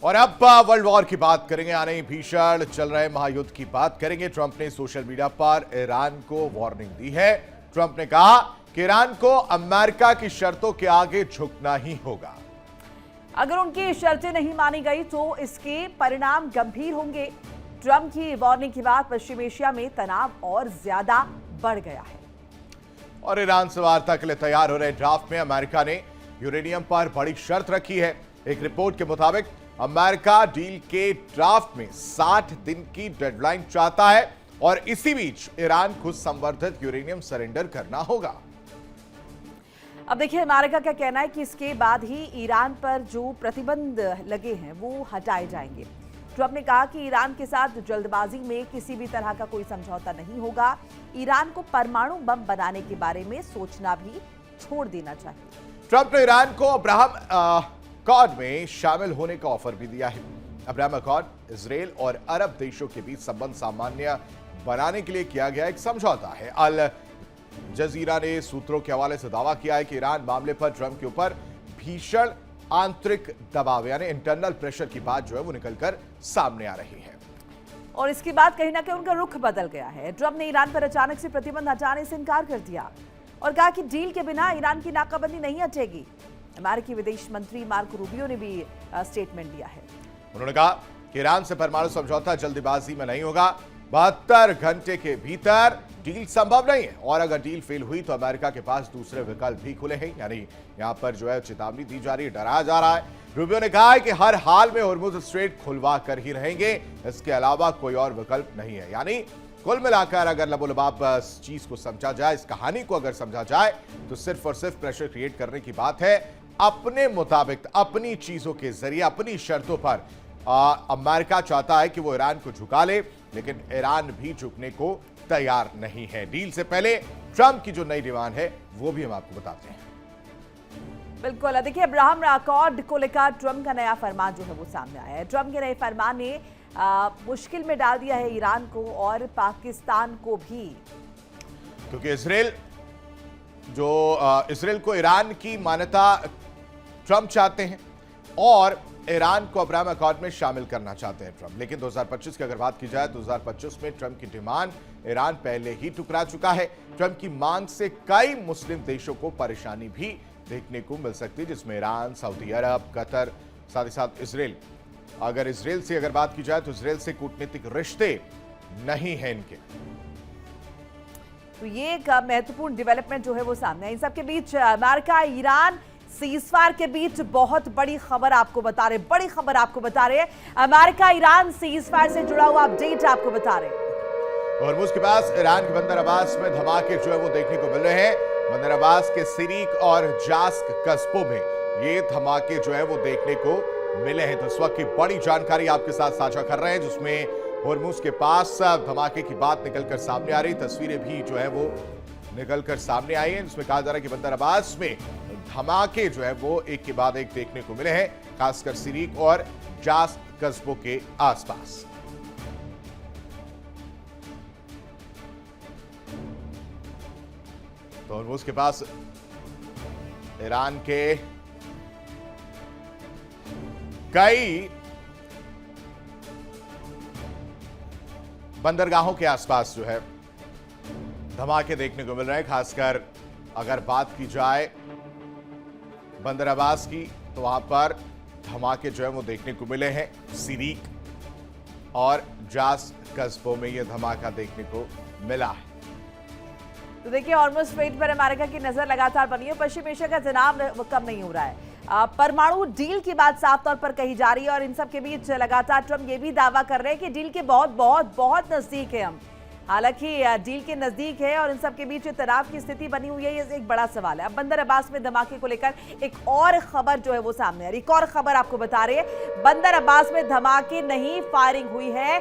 और अब world war की बात करेंगे, यानी भीषण चल रहे महायुद्ध की बात करेंगे। ट्रंप ने सोशल मीडिया पर ईरान को वार्निंग दी है। ट्रंप ने कहा कि ईरान को अमेरिका की शर्तों के आगे झुकना ही होगा। अगर उनकी शर्तें नहीं मानी गई तो इसके परिणाम गंभीर होंगे। ट्रंप की वार्निंग के बाद पश्चिम एशिया में तनाव और ज्यादा बढ़ गया है। और ईरान से वार्ता के लिए तैयार हो रहे ड्राफ्ट में अमेरिका ने यूरेनियम पर बड़ी शर्त रखी है। एक रिपोर्ट के मुताबिक अमेरिका डील के ड्राफ्ट में 60 दिन की डेडलाइन चाहता है और इसी बीच ईरान को संवर्धित यूरेनियम सरेंडर करना होगा। अब देखिए, अमेरिका का कहना है कि इसके बाद ही ईरान पर जो प्रतिबंध लगे हैं वो हटाए जाएंगे। ट्रंप ने कहा कि ईरान के साथ जल्दबाजी में किसी भी तरह का कोई समझौता नहीं होगा। ईरान को परमाणु बम बनाने के बारे में सोचना भी छोड़ देना चाहिए। ट्रंप ने ईरान को अब्राहम अकॉर्ड में शामिल होने का ऑफर भी दिया है। अब्राहम अकॉर्ड इजराइल और अरब देशों के बीच संबंध सामान्य बनाने के लिए किया गया एक समझौता है। अल जजीरा ने सूत्रों के हवाले से दावा किया है कि ईरान मामले पर ट्रंप के ऊपर भीषण आंतरिक दबाव यानी इंटरनल प्रेशर की बात जो है वो निकलकर सामने आ रही है। और इसके बाद कहीं ना कहीं उनका रुख बदल गया है। ट्रंप ने ईरान पर अचानक से प्रतिबंध हटाने से इनकार कर दिया और कहा कि डील के बिना ईरान की नाकाबंदी नहीं हटेगी। अमेरिकी विदेश मंत्री मार्को रूबियो ने भी स्टेटमेंट दिया है। उन्होंने कहा कि ईरान से परमाणु समझौता जल्दबाजी में नहीं होगा। 72 घंटे के भीतर डील संभव नहीं है और अगर डील फेल हुई तो अमेरिका के पास दूसरे विकल्प भी खुले हैं। यानी यहां पर जो है चेतावनी दी जा रही है, डराया जा रहा है। रूबियो ने कहा है कि हर हाल में होर्मुज स्ट्रेट खुलवा कर ही रहेंगे, इसके अलावा कोई और विकल्प नहीं है। यानी कुल मिलाकर अगर लबोलबाब इस चीज को समझा जाए, इस कहानी को अगर समझा जाए तो सिर्फ और सिर्फ प्रेशर क्रिएट करने की बात है। अपने मुताबिक अपनी चीजों के जरिए अपनी शर्तों पर अमेरिका चाहता है कि वो ईरान को झुका ले, लेकिन ईरान भी झुकने को तैयार नहीं है। डील से पहले ट्रंप की जो नई डिमांड है वो भी हम आपको बताते हैं। बिल्कुल, देखिए, अब्राहम अकॉर्ड को लेकर ट्रंप का नया फरमान जो है वो सामने आया है। ट्रंप के नए फरमान ने मुश्किल में डाल दिया है ईरान को और पाकिस्तान को भी, क्योंकि इसराइल को ईरान की मान्यता ट्रंप चाहते हैं और ईरान को अब्राहम अकॉर्ड में शामिल करना चाहते हैं ट्रंप। लेकिन 2025 की अगर बात की जाए तो 2025 में ट्रंप की डिमांड ईरान पहले ही ठुकरा चुका है। ट्रंप की मांग से कई मुस्लिम देशों को परेशानी भी देखने को मिल सकती है, जिसमें ईरान, सऊदी अरब, कतर, साथ ही साथ इसराइल। अगर इसराइल से अगर बात की जाए तो इसराइल से कूटनीतिक रिश्ते नहीं हैं इनके। तो ये एक महत्वपूर्ण डेवलपमेंट जो है वो सामने है। इन सबके बीच अमेरिका ईरान सीजफायर के बीच बहुत बड़ी खबर आपको बता रहे हैं। अमेरिका ईरान सीजफायर से जुड़ा हुआ अपडेट आपको बता रहे हैं। होर्मुज के पास ईरान के बंदर अब्बास में धमाके जो है वो देखने को मिल रहे हैं। बंदर अब्बास के सिरीक और जास्क कस्बों में ये धमाके जो है वो देखने को मिले हैं। तो इस वक्त की बड़ी जानकारी आपके साथ साझा कर रहे हैं, जिसमें होर्मुज के पास धमाके की बात निकलकर सामने आ रही, तस्वीरें भी जो है वो निकलकर सामने आई हैं, जिसमें कहा जा रहा है कि बंदर अब्बास में धमाके जो है वो एक के बाद एक देखने को मिले हैं, खासकर सिरीक और जास्क कस्बों के आसपास। तो होर्मुज के पास ईरान के कई बंदरगाहों के आसपास जो है धमाके देखने को मिल रहे हैं। खासकर अगर बात की जाए बंदर अब्बास की तो वहां पर धमाके जो है वो देखने को मिले हैं। सिरीक और जास्क कस्बों में यह धमाका देखने को मिला है। तो देखिए, हॉर्मुज स्ट्रेट पर अमेरिका की नजर लगातार बनी है। पश्चिम एशिया का तनाव कम नहीं हो रहा है। परमाणु डील की बात साफ तौर पर कही जा रही है और इन सब के बीच लगातार ट्रंप ये भी दावा कर रहे हैं कि डील के बहुत बहुत बहुत नजदीक है हम। हालांकि डील के नजदीक है और इन सब के बीच तनाव की स्थिति बनी हुई है, ये एक बड़ा सवाल है। अब बंदर अब्बास में धमाके को लेकर एक और खबर जो है वो सामने आ रही है। एक और खबर आपको बता रहे हैं, बंदर अब्बास में धमाके नहीं, फायरिंग हुई है।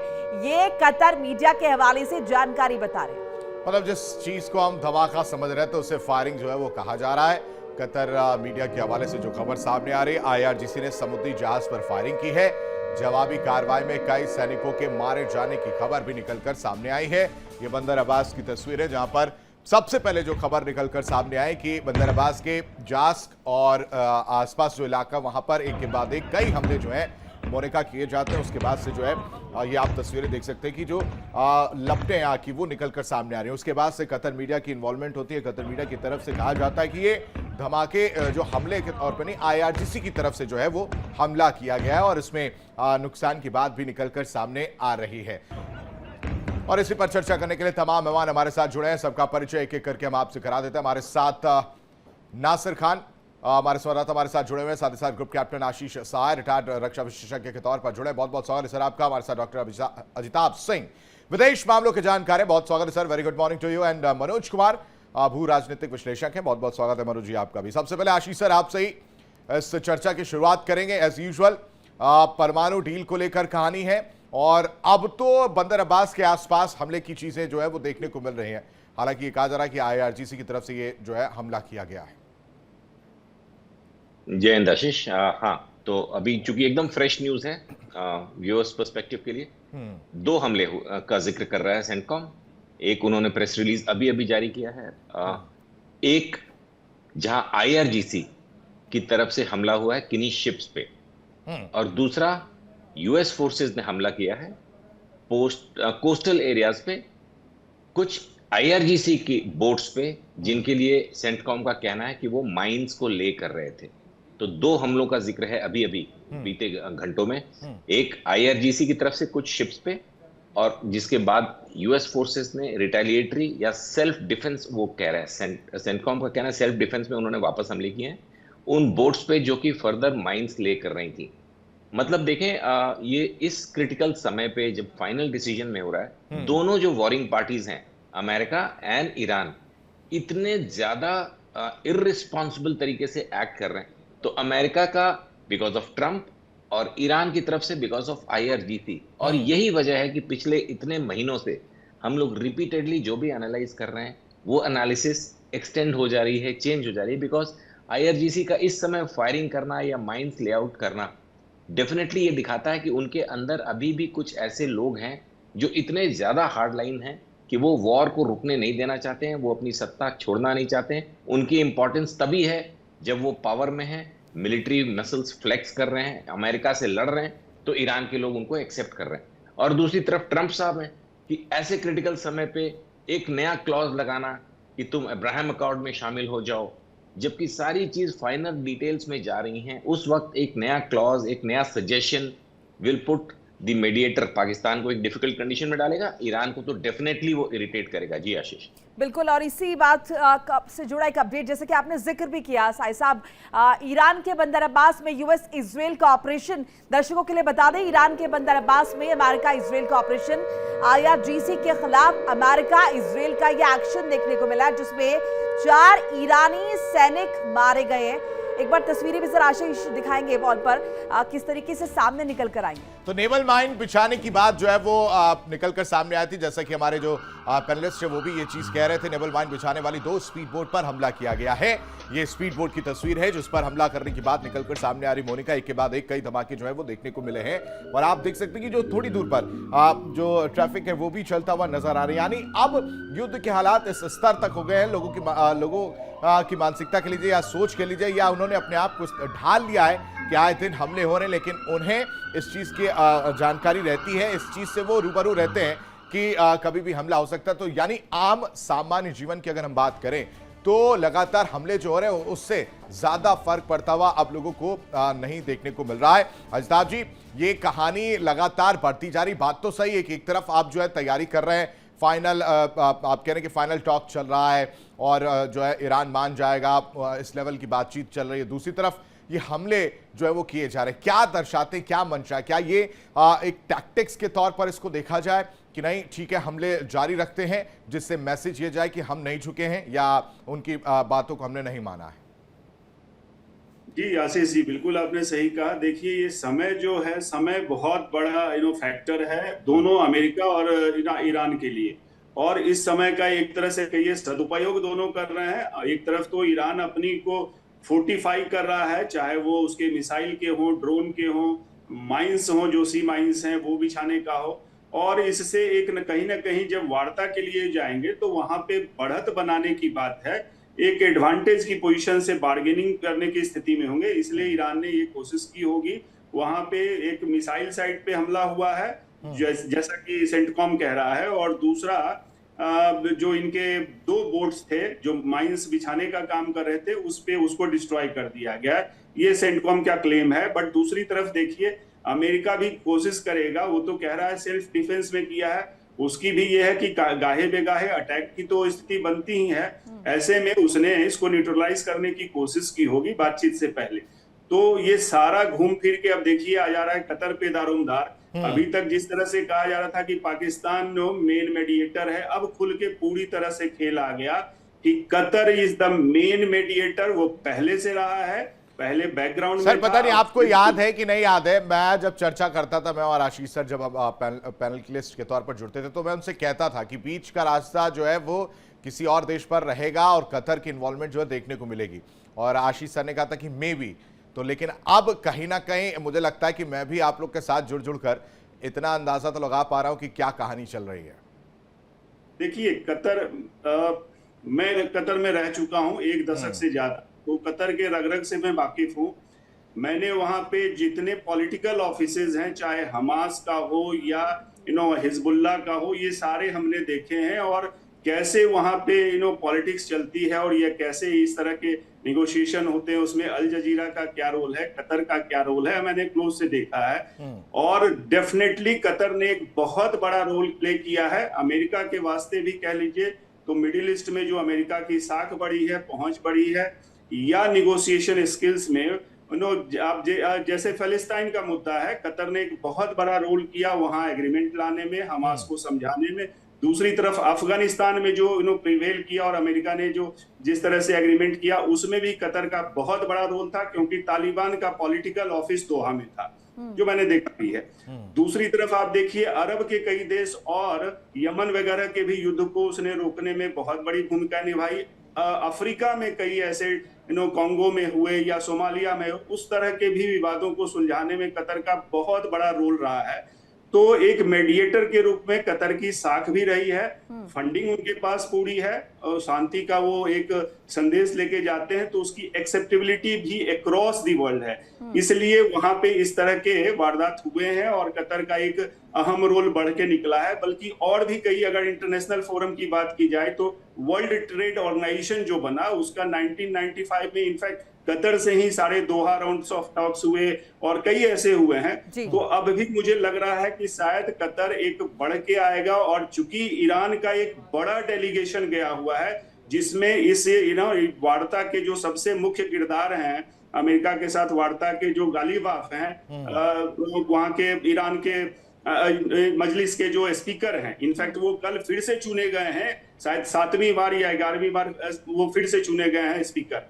ये कतर मीडिया के हवाले से जानकारी बता रहे हैं। मतलब जिस चीज को हम धमाका समझ रहे थे उसे फायरिंग जो है वो कहा जा रहा है। कतर मीडिया के हवाले से जो खबर सामने आ रही है, IRGC ने समुद्री जहाज पर फायरिंग की है। जवाबी कार्रवाई में कई सैनिकों के मारे जाने की खबर भी निकलकर सामने आई है। ये बंदर अब्बास की तस्वीर है, जहां पर सबसे पहले जो खबर निकलकर सामने आई कि बंदर अब्बास के जास्क और आसपास जो इलाका वहां पर एक के बाद एक कई हमले जो हैं मोनिका किए जाते हैं, उसके बाद से जो है ये आप तस्वीरें देख सकते हैं कि जो लपटें यहाँ की वो निकलकर सामने आ रही हैं। उसके बाद से कतर मीडिया की इन्वॉल्वमेंट होती है। कतर मीडिया की तरफ से कहा जाता है कि ये धमाके जो हमले के तौर पर नहीं, IRGC की तरफ से जो है वो हमला किया गया है और इसमें नुकसान की बात भी निकलकर सामने आ रही है। और इसी पर चर्चा करने के लिए तमाम मेहमान हमारे साथ जुड़े हैं। सबका परिचय एक एक करके हम आपसे करा देते हैं। हमारे साथ नासिर खान हमारे संवाददाता हमारे साथ जुड़े हुए हैं, साथ ही साथ ग्रुप कैप्टन आशीष सहाय रिटायर्ड रक्षा विशेषज्ञ के तौर पर जुड़े। बहुत बहुत स्वागत है सर आपका। हमारे साथ डॉक्टर अजिताभ सिंह, विदेश मामलों के जानकार है, बहुत स्वागत है sir. Very good morning to you. And Manoj Kumar, भू राजनीतिक विश्लेषक हैं, बहुत बहुत स्वागत है मनोज जी आपका भी। सबसे पहले आशीष सर आपसे ही इस चर्चा की शुरुआत करेंगे। एज यूजुअल परमाणु डील को लेकर कहानी है और अब तो बंदर अब्बास के आसपास हमले की चीजें जो है वो देखने को मिल रही हैं। हालांकि ये कहा जा रहा है कि IRGC की तरफ से ये जो है हमला किया गया है। जय हिंद आशीष। हाँ, तो अभी चूंकि एकदम फ्रेश न्यूज है व्यूअर्स पर्सपेक्टिव के लिए, दो हमले का जिक्र कर रहा है सेंटकॉम। एक उन्होंने प्रेस रिलीज अभी अभी जारी किया है, एक जहां IRGC की तरफ से हमला हुआ है किन्हीं शिप्स पे, और दूसरा US फोर्सेस ने हमला किया है कोस्टल एरियाज पे कुछ IRGC की बोट्स पे, जिनके लिए सेंटकॉम का कहना है कि वो माइंस को ले कर रहे थे। तो दो हमलों का जिक्र है अभी अभी बीते घंटों में, एक IRGC की तरफ से कुछ शिप्स पे, और जिसके बाद US फोर्सेस ने रिटेलिएटरी या सेल्फ डिफेंस, वो कह रहे हैं सेंटकॉम का कहना है सेल्फ डिफेंस में उन्होंने वापस हमले किए हैं उन बोट्स पे जो कि फर्दर माइंस ले कर रही थी। मतलब देखें, ये इस क्रिटिकल समय पे जब फाइनल डिसीजन में हो रहा है, दोनों जो वॉरिंग पार्टीज हैं अमेरिका एंड ईरान इतने ज्यादा इररिस्पॉन्सिबल तरीके से एक्ट कर रहे हैं। तो अमेरिका का बिकॉज ऑफ ट्रंप और ईरान की तरफ से बिकॉज ऑफ IRGC, और यही वजह है कि पिछले इतने महीनों से हम लोग रिपीटेडली जो भी एनालाइज कर रहे हैं वो एनालिसिस एक्सटेंड हो जा रही है, चेंज हो जा रही है, बिकॉज IRGC का इस समय फायरिंग करना या माइंस लेआउट करना डेफिनेटली ये दिखाता है कि उनके अंदर अभी भी कुछ ऐसे लोग हैं जो इतने ज्यादा हार्ड लाइन हैं कि वो वॉर को रुकने नहीं देना चाहते हैं, वो अपनी सत्ता छोड़ना नहीं चाहते हैं। उनकी इंपॉर्टेंस तभी है जब वो पावर में है, मिलिट्री मसल्स फ्लेक्स कर रहे हैं, अमेरिका से लड़ रहे हैं, तो ईरान के लोग उनको एक्सेप्ट कर रहे हैं। और दूसरी तरफ ट्रंप साहब हैं कि ऐसे क्रिटिकल समय पे एक नया क्लॉज लगाना कि तुम अब्राहम अकॉर्ड में शामिल हो जाओ, जबकि सारी चीज फाइनल डिटेल्स में जा रही हैं, उस वक्त एक नया क्लॉज, एक नया suggestion will put the mediator, Pakistan को एक डिफिकल्ट कंडीशन में डालेगा, ईरान को तो डेफिनेटली वो इरिटेट करेगा। जी आशीष। बिल्कुल, और इसी बात से जुड़ा एक अपडेट जैसे कि आपने जिक्र भी किया साई साहब, ईरान के बंदर अब्बास में US इजराइल का ऑपरेशन, दर्शकों के लिए बता दें, ईरान के बंदर अब्बास में अमेरिका इजराइल का ऑपरेशन, IRGC के खिलाफ अमेरिका इजराइल का यह एक्शन देखने को मिला जिसमें 4 ईरानी सैनिक मारे गए हैं। एक बार तस्वीरें भी सर आशीष दिखाएंगे वॉल पर, किस तरीके से सामने निकल कर आई। तो नेवल माइन बिछाने की बात जो है वो निकल कर सामने आई थी, जैसा कि हमारे जो पैनलिस्ट है वो भी ये चीज कह रहे थे। नेवल माइन बिछाने वाली 2 स्पीड बोट पर हमला किया गया है। ये स्पीड बोट की तस्वीर है जिस पर हमला करने की बात निकलकर सामने आ रही। मोनिका, एक के बाद एक कई धमाके जो है वो देखने को मिले हैं और आप देख सकते हैं कि जो थोड़ी दूर पर जो ट्रैफिक है वो भी चलता हुआ नजर आ रही है। यानी अब युद्ध के हालात इस स्तर तक हो गए हैं, लोगों की मानसिकता के लीजिए या सोच के लीजिए, या उन्होंने अपने आप को ढाल लिया है कि आए दिन हमले हो रहे हैं, लेकिन उन्हें इस चीज की जानकारी रहती है, इस चीज से वो रूबरू रहते हैं कि कभी भी हमला हो सकता है। तो यानी आम सामान्य जीवन की अगर हम बात करें तो लगातार हमले जो हो रहे हैं उससे ज्यादा फर्क पड़ता हुआ अब लोगों को नहीं देखने को मिल रहा है। अजिताभ जी, ये कहानी लगातार बढ़ती जा रही, बात तो सही है कि एक तरफ आप जो है तैयारी कर रहे हैं, फाइनल आप कह रहे हैं कि फाइनल टॉक चल रहा है और जो है ईरान मान जाएगा, इस लेवल की बातचीत चल रही है, दूसरी तरफ ये हमले जो है वो किए जा रहे हैं। क्या दर्शाते, क्या मंशा है? क्या ये एक टैक्टिक्स के तौर पर इसको देखा जाए कि नहीं ठीक है हमले जारी रखते हैं जिससे मैसेज ये जाए कि हम नहीं झुके हैं या उनकी बातों को हमने नहीं माना है? जी आशीष जी, बिल्कुल आपने सही कहा। देखिए ये समय जो है, समय बहुत बड़ा फैक्टर है दोनों अमेरिका और ईरान के लिए, और इस समय का एक तरह से कहिए सदुपयोग दोनों कर रहे हैं। एक तरफ तो ईरान अपनी को फोर्टिफाई कर रहा है, चाहे वो उसके मिसाइल के हो, ड्रोन के हो, माइंस हो, जो सी माइंस हैं वो बिछाने का हो, और इससे एक कहीं ना कहीं जब वार्ता के लिए जाएंगे तो वहां पे बढ़त बनाने की बात है, एक एडवांटेज की पोजीशन से बार्गेनिंग करने की स्थिति में होंगे। इसलिए ईरान ने ये कोशिश की होगी वहां पे एक मिसाइल साइट पे हमला हुआ है, जैसा कि सेंटकॉम कह रहा है। और दूसरा जो इनके 2 बोट्स थे जो माइंस बिछाने का काम कर रहे थे, उस पे उसको डिस्ट्रॉय कर दिया गया। ये सेंटकॉम का क्लेम है। बट दूसरी तरफ देखिए, अमेरिका भी कोशिश करेगा, वो तो कह रहा है सेल्फ डिफेंस में किया है, उसकी भी ये है कि गाहे बेगाहे अटैक की तो स्थिति बनती ही है। ऐसे में उसने इसको न्यूट्रलाइज करने की कोशिश की होगी बातचीत से पहले। तो ये सारा घूम फिर के अब देखिए आ जा रहा है कतर पे दारोमदार। अभी तक जिस तरह से कहा जा रहा था कि पाकिस्तान मेन मेडिएटर है, अब खुल के पूरी तरह से खेल आ गया कि Qatar is the main mediator. वो पहले से रहा है, पहले बैकग्राउंड में सर पता नहीं आपको था। याद है कि नहीं याद है, मैं जब चर्चा करता था, मैं और आशीष सर जब पैनलिस्ट के तौर पर जुड़ते थे, तो मैं उनसे कहता था कि बीच का रास्ता जो है वो किसी और देश पर रहेगा और कतर की इन्वॉल्वमेंट जो है देखने को मिलेगी। और आशीष सर ने कहा था कि मे बी, तो लेकिन अब कहीं ना कहीं मुझे लगता है कि मैं भी आप लोग के साथ जुड़ जुड़कर इतना अंदाजा तो लगा पा रहा हूं कि क्या कहानी चल रही है। देखिए मैं कतर में रह चुका हूं 1 दशक से ज्यादा, तो कतर के रग-रग से मैं वाकिफ हूं। मैंने वहां पे जितने पॉलिटिकल ऑफिसेज हैं, चाहे हमास का हो या हिजबुल्लाह का हो, ये सारे हमने देखे हैं। और कैसे वहां पे पॉलिटिक्स चलती है और ये कैसे इस तरह के निगोशिएशन होते हैं, उसमें अल जजीरा का क्या रोल है, कतर का क्या रोल है, मैंने क्लोज से देखा है। और डेफिनेटली कतर ने एक बहुत बड़ा रोल प्ले किया है अमेरिका के वास्ते भी कह लीजिए, तो मिडिल ईस्ट में जो अमेरिका की साख बढ़ी है, पहुंच बढ़ी है, या निगोशिएशन स्किल्स में आप जैसे फिलिस्तीन का मुद्दा है, कतर ने एक बहुत बड़ा रोल किया वहां एग्रीमेंट लाने में, हमास को समझाने में। दूसरी तरफ अफगानिस्तान में जो प्रिवेल किया और अमेरिका ने जो जिस तरह से एग्रीमेंट किया, उसमें भी कतर का बहुत बड़ा रोल था, क्योंकि तालिबान का पॉलिटिकल ऑफिस दोहा में था, जो मैंने देखा भी है। दूसरी तरफ आप देखिए, अरब के कई देश और यमन वगैरह के भी युद्ध को उसने रोकने में बहुत बड़ी भूमिका निभाई। अफ्रीका में कई ऐसे कॉन्गो में हुए या सोमालिया में, उस तरह के भी विवादों को सुलझाने में कतर का बहुत बड़ा रोल रहा है। तो एक मेडिएटर के रूप में कतर की साख भी रही है, फंडिंग उनके पास पूरी है, और शांति का वो एक संदेश लेके जाते हैं, तो उसकी एक्सेप्टेबिलिटी भी अक्रॉस दी वर्ल्ड है। इसलिए वहां पे इस तरह के वारदात हुए हैं और कतर का एक अहम रोल बढ़ के निकला है। बल्कि और भी कई, अगर इंटरनेशनल फोरम की बात की जाए तो वर्ल्ड ट्रेड ऑर्गेनाइजेशन जो बना, उसका 1995 में इनफैक्ट कतर से ही 2.5 राउंड्स ऑफ टॉक्स हुए और कई ऐसे हुए हैं। तो अब भी मुझे लग रहा है कि शायद कतर एक बढ़ के आएगा। और चूंकि ईरान का एक बड़ा डेलीगेशन गया हुआ है, जिसमें इस वार्ता के जो सबसे मुख्य किरदार हैं, अमेरिका के साथ वार्ता के जो गालिबाफ हैं, वहां के ईरान के मजलिस के जो स्पीकर हैं, इनफैक्ट वो कल फिर से चुने गए हैं, शायद 7वीं बार या 11वीं बार वो फिर से चुने गए हैं स्पीकर।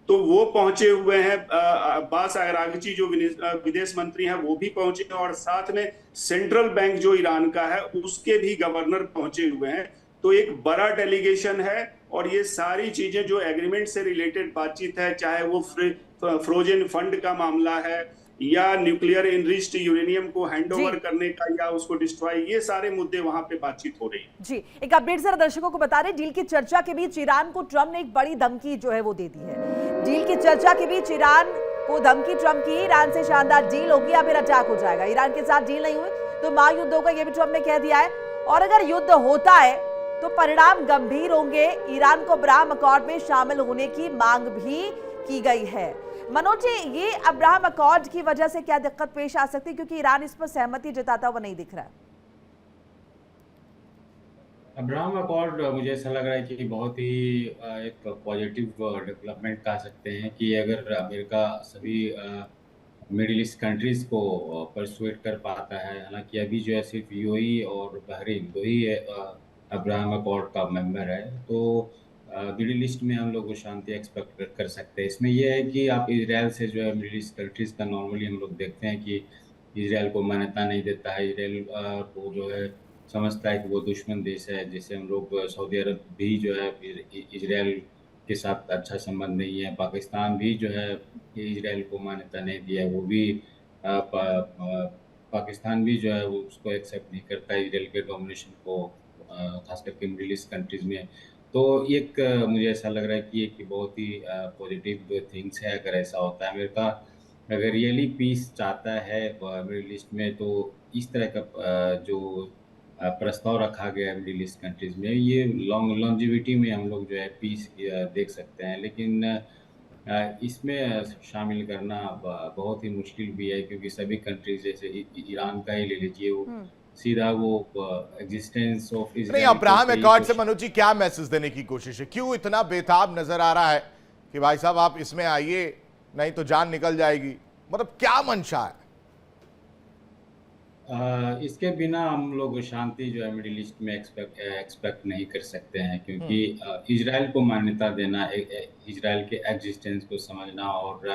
तो वो पहुंचे हुए हैं, अब्बास अरागची जो विदेश मंत्री हैं वो भी पहुंचे हैं, और साथ में सेंट्रल बैंक जो ईरान का है उसके भी गवर्नर पहुंचे हुए हैं। तो एक बड़ा डेलीगेशन है। और ये सारी चीजें जो एग्रीमेंट से रिलेटेड बातचीत है, चाहे वो फ्रोजन फंड का मामला है या न्यूक्लियर इनरिच्ड यूरेनियम को हैंडओवर करने का या उसको डिस्ट्रॉय, ये सारे मुद्दे वहां पे बातचीत हो रही है। जी, एक अपडेट जरा दर्शकों को बता रहे, डील की चर्चा के बीच ईरान को ट्रंप ने एक बड़ी धमकी जो है वो दे दी है। डील की चर्चा के बीच ईरान को धमकी ट्रंप की, ईरान से शानदार डील होगी या फिर अटैक हो जाएगा। ईरान के साथ डील नहीं हुई तो महायुद्ध होगा, ये भी ट्रंप ने कह दिया है। और अगर युद्ध होता है तो परिणाम गंभीर होंगे। ईरान को अब्राहम अकॉर्ड में शामिल होने की मांग भी की गई है। मनोज जी, ये अब्राहम अकॉर्ड की वजह से क्या दिक्कत पेश आ सकती है, क्योंकि ईरान इस पर सहमति जताता हुआ नहीं दिख रहा है? अब्राहम अकॉर्ड मुझे ऐसा लग रहा है कि बहुत ही एक पॉजिटिव डेवलपमेंट कह सकते हैं कि अगर अमेरिका सभी मिडिल ईस्ट कंट्रीज को परसुएट कर पाता है। हालांकि अभी जो है सिर्फ यूएई और बहरीन 2 ही अब्राहम अकॉर्ड का मेंबर है, तो मिडिल ईस्ट में हम लोग शांति एक्सपेक्ट कर सकते हैं। इसमें यह है कि आप इजराइल से जो है मिडिल ईस्ट कंट्रीज का नॉर्मली हम लोग देखते हैं कि इजराइल को मान्यता नहीं देता है, इजराइल को जो है समझता है कि वो दुश्मन देश है। जैसे हम लोग सऊदी अरब भी जो है इजराइल के साथ अच्छा संबंध नहीं है, पाकिस्तान भी जो है इजराइल को मान्यता नहीं दिया है, वो भी पाकिस्तान भी जो है वो उसको एक्सेप्ट नहीं करता इजराइल के डोमिनेशन को, खास करके मिडिल ईस्ट कंट्रीज में। तो एक मुझे ऐसा लग रहा है कि एक बहुत ही पॉजिटिव थिंग्स है अगर ऐसा होता है। अमेरिका अगर रियली पीस चाहता है मिडिल ईस्ट में, तो इस तरह का जो प्रस्ताव रखा गया है मिडिल ईस्ट कंट्रीज में, ये लॉन्जिविटी में हम लोग जो है पीस देख सकते हैं। लेकिन इसमें शामिल करना बहुत ही मुश्किल भी है, क्योंकि सभी कंट्रीज जैसे ईरान का ही ले लीजिए, वो सीधा वो एग्जिस्टेंस ऑफ नहीं, इजराइल अब्राहम अकॉर्ड से मनोज जी क्या मैसेज देने की कोशिश है? क्यों इतना बेताब नजर आ रहा है कि भाई साहब आप इसमें आइए, नहीं तो जान निकल जाएगी? मतलब क्या मंशा है? इसके बिना हम लोग शांति जो है मिडिल ईस्ट में एक्सपेक्ट नहीं कर सकते हैं, क्योंकि इजराइल को मान्यता देना, इजराइल के एग्जिस्टेंस को समझना और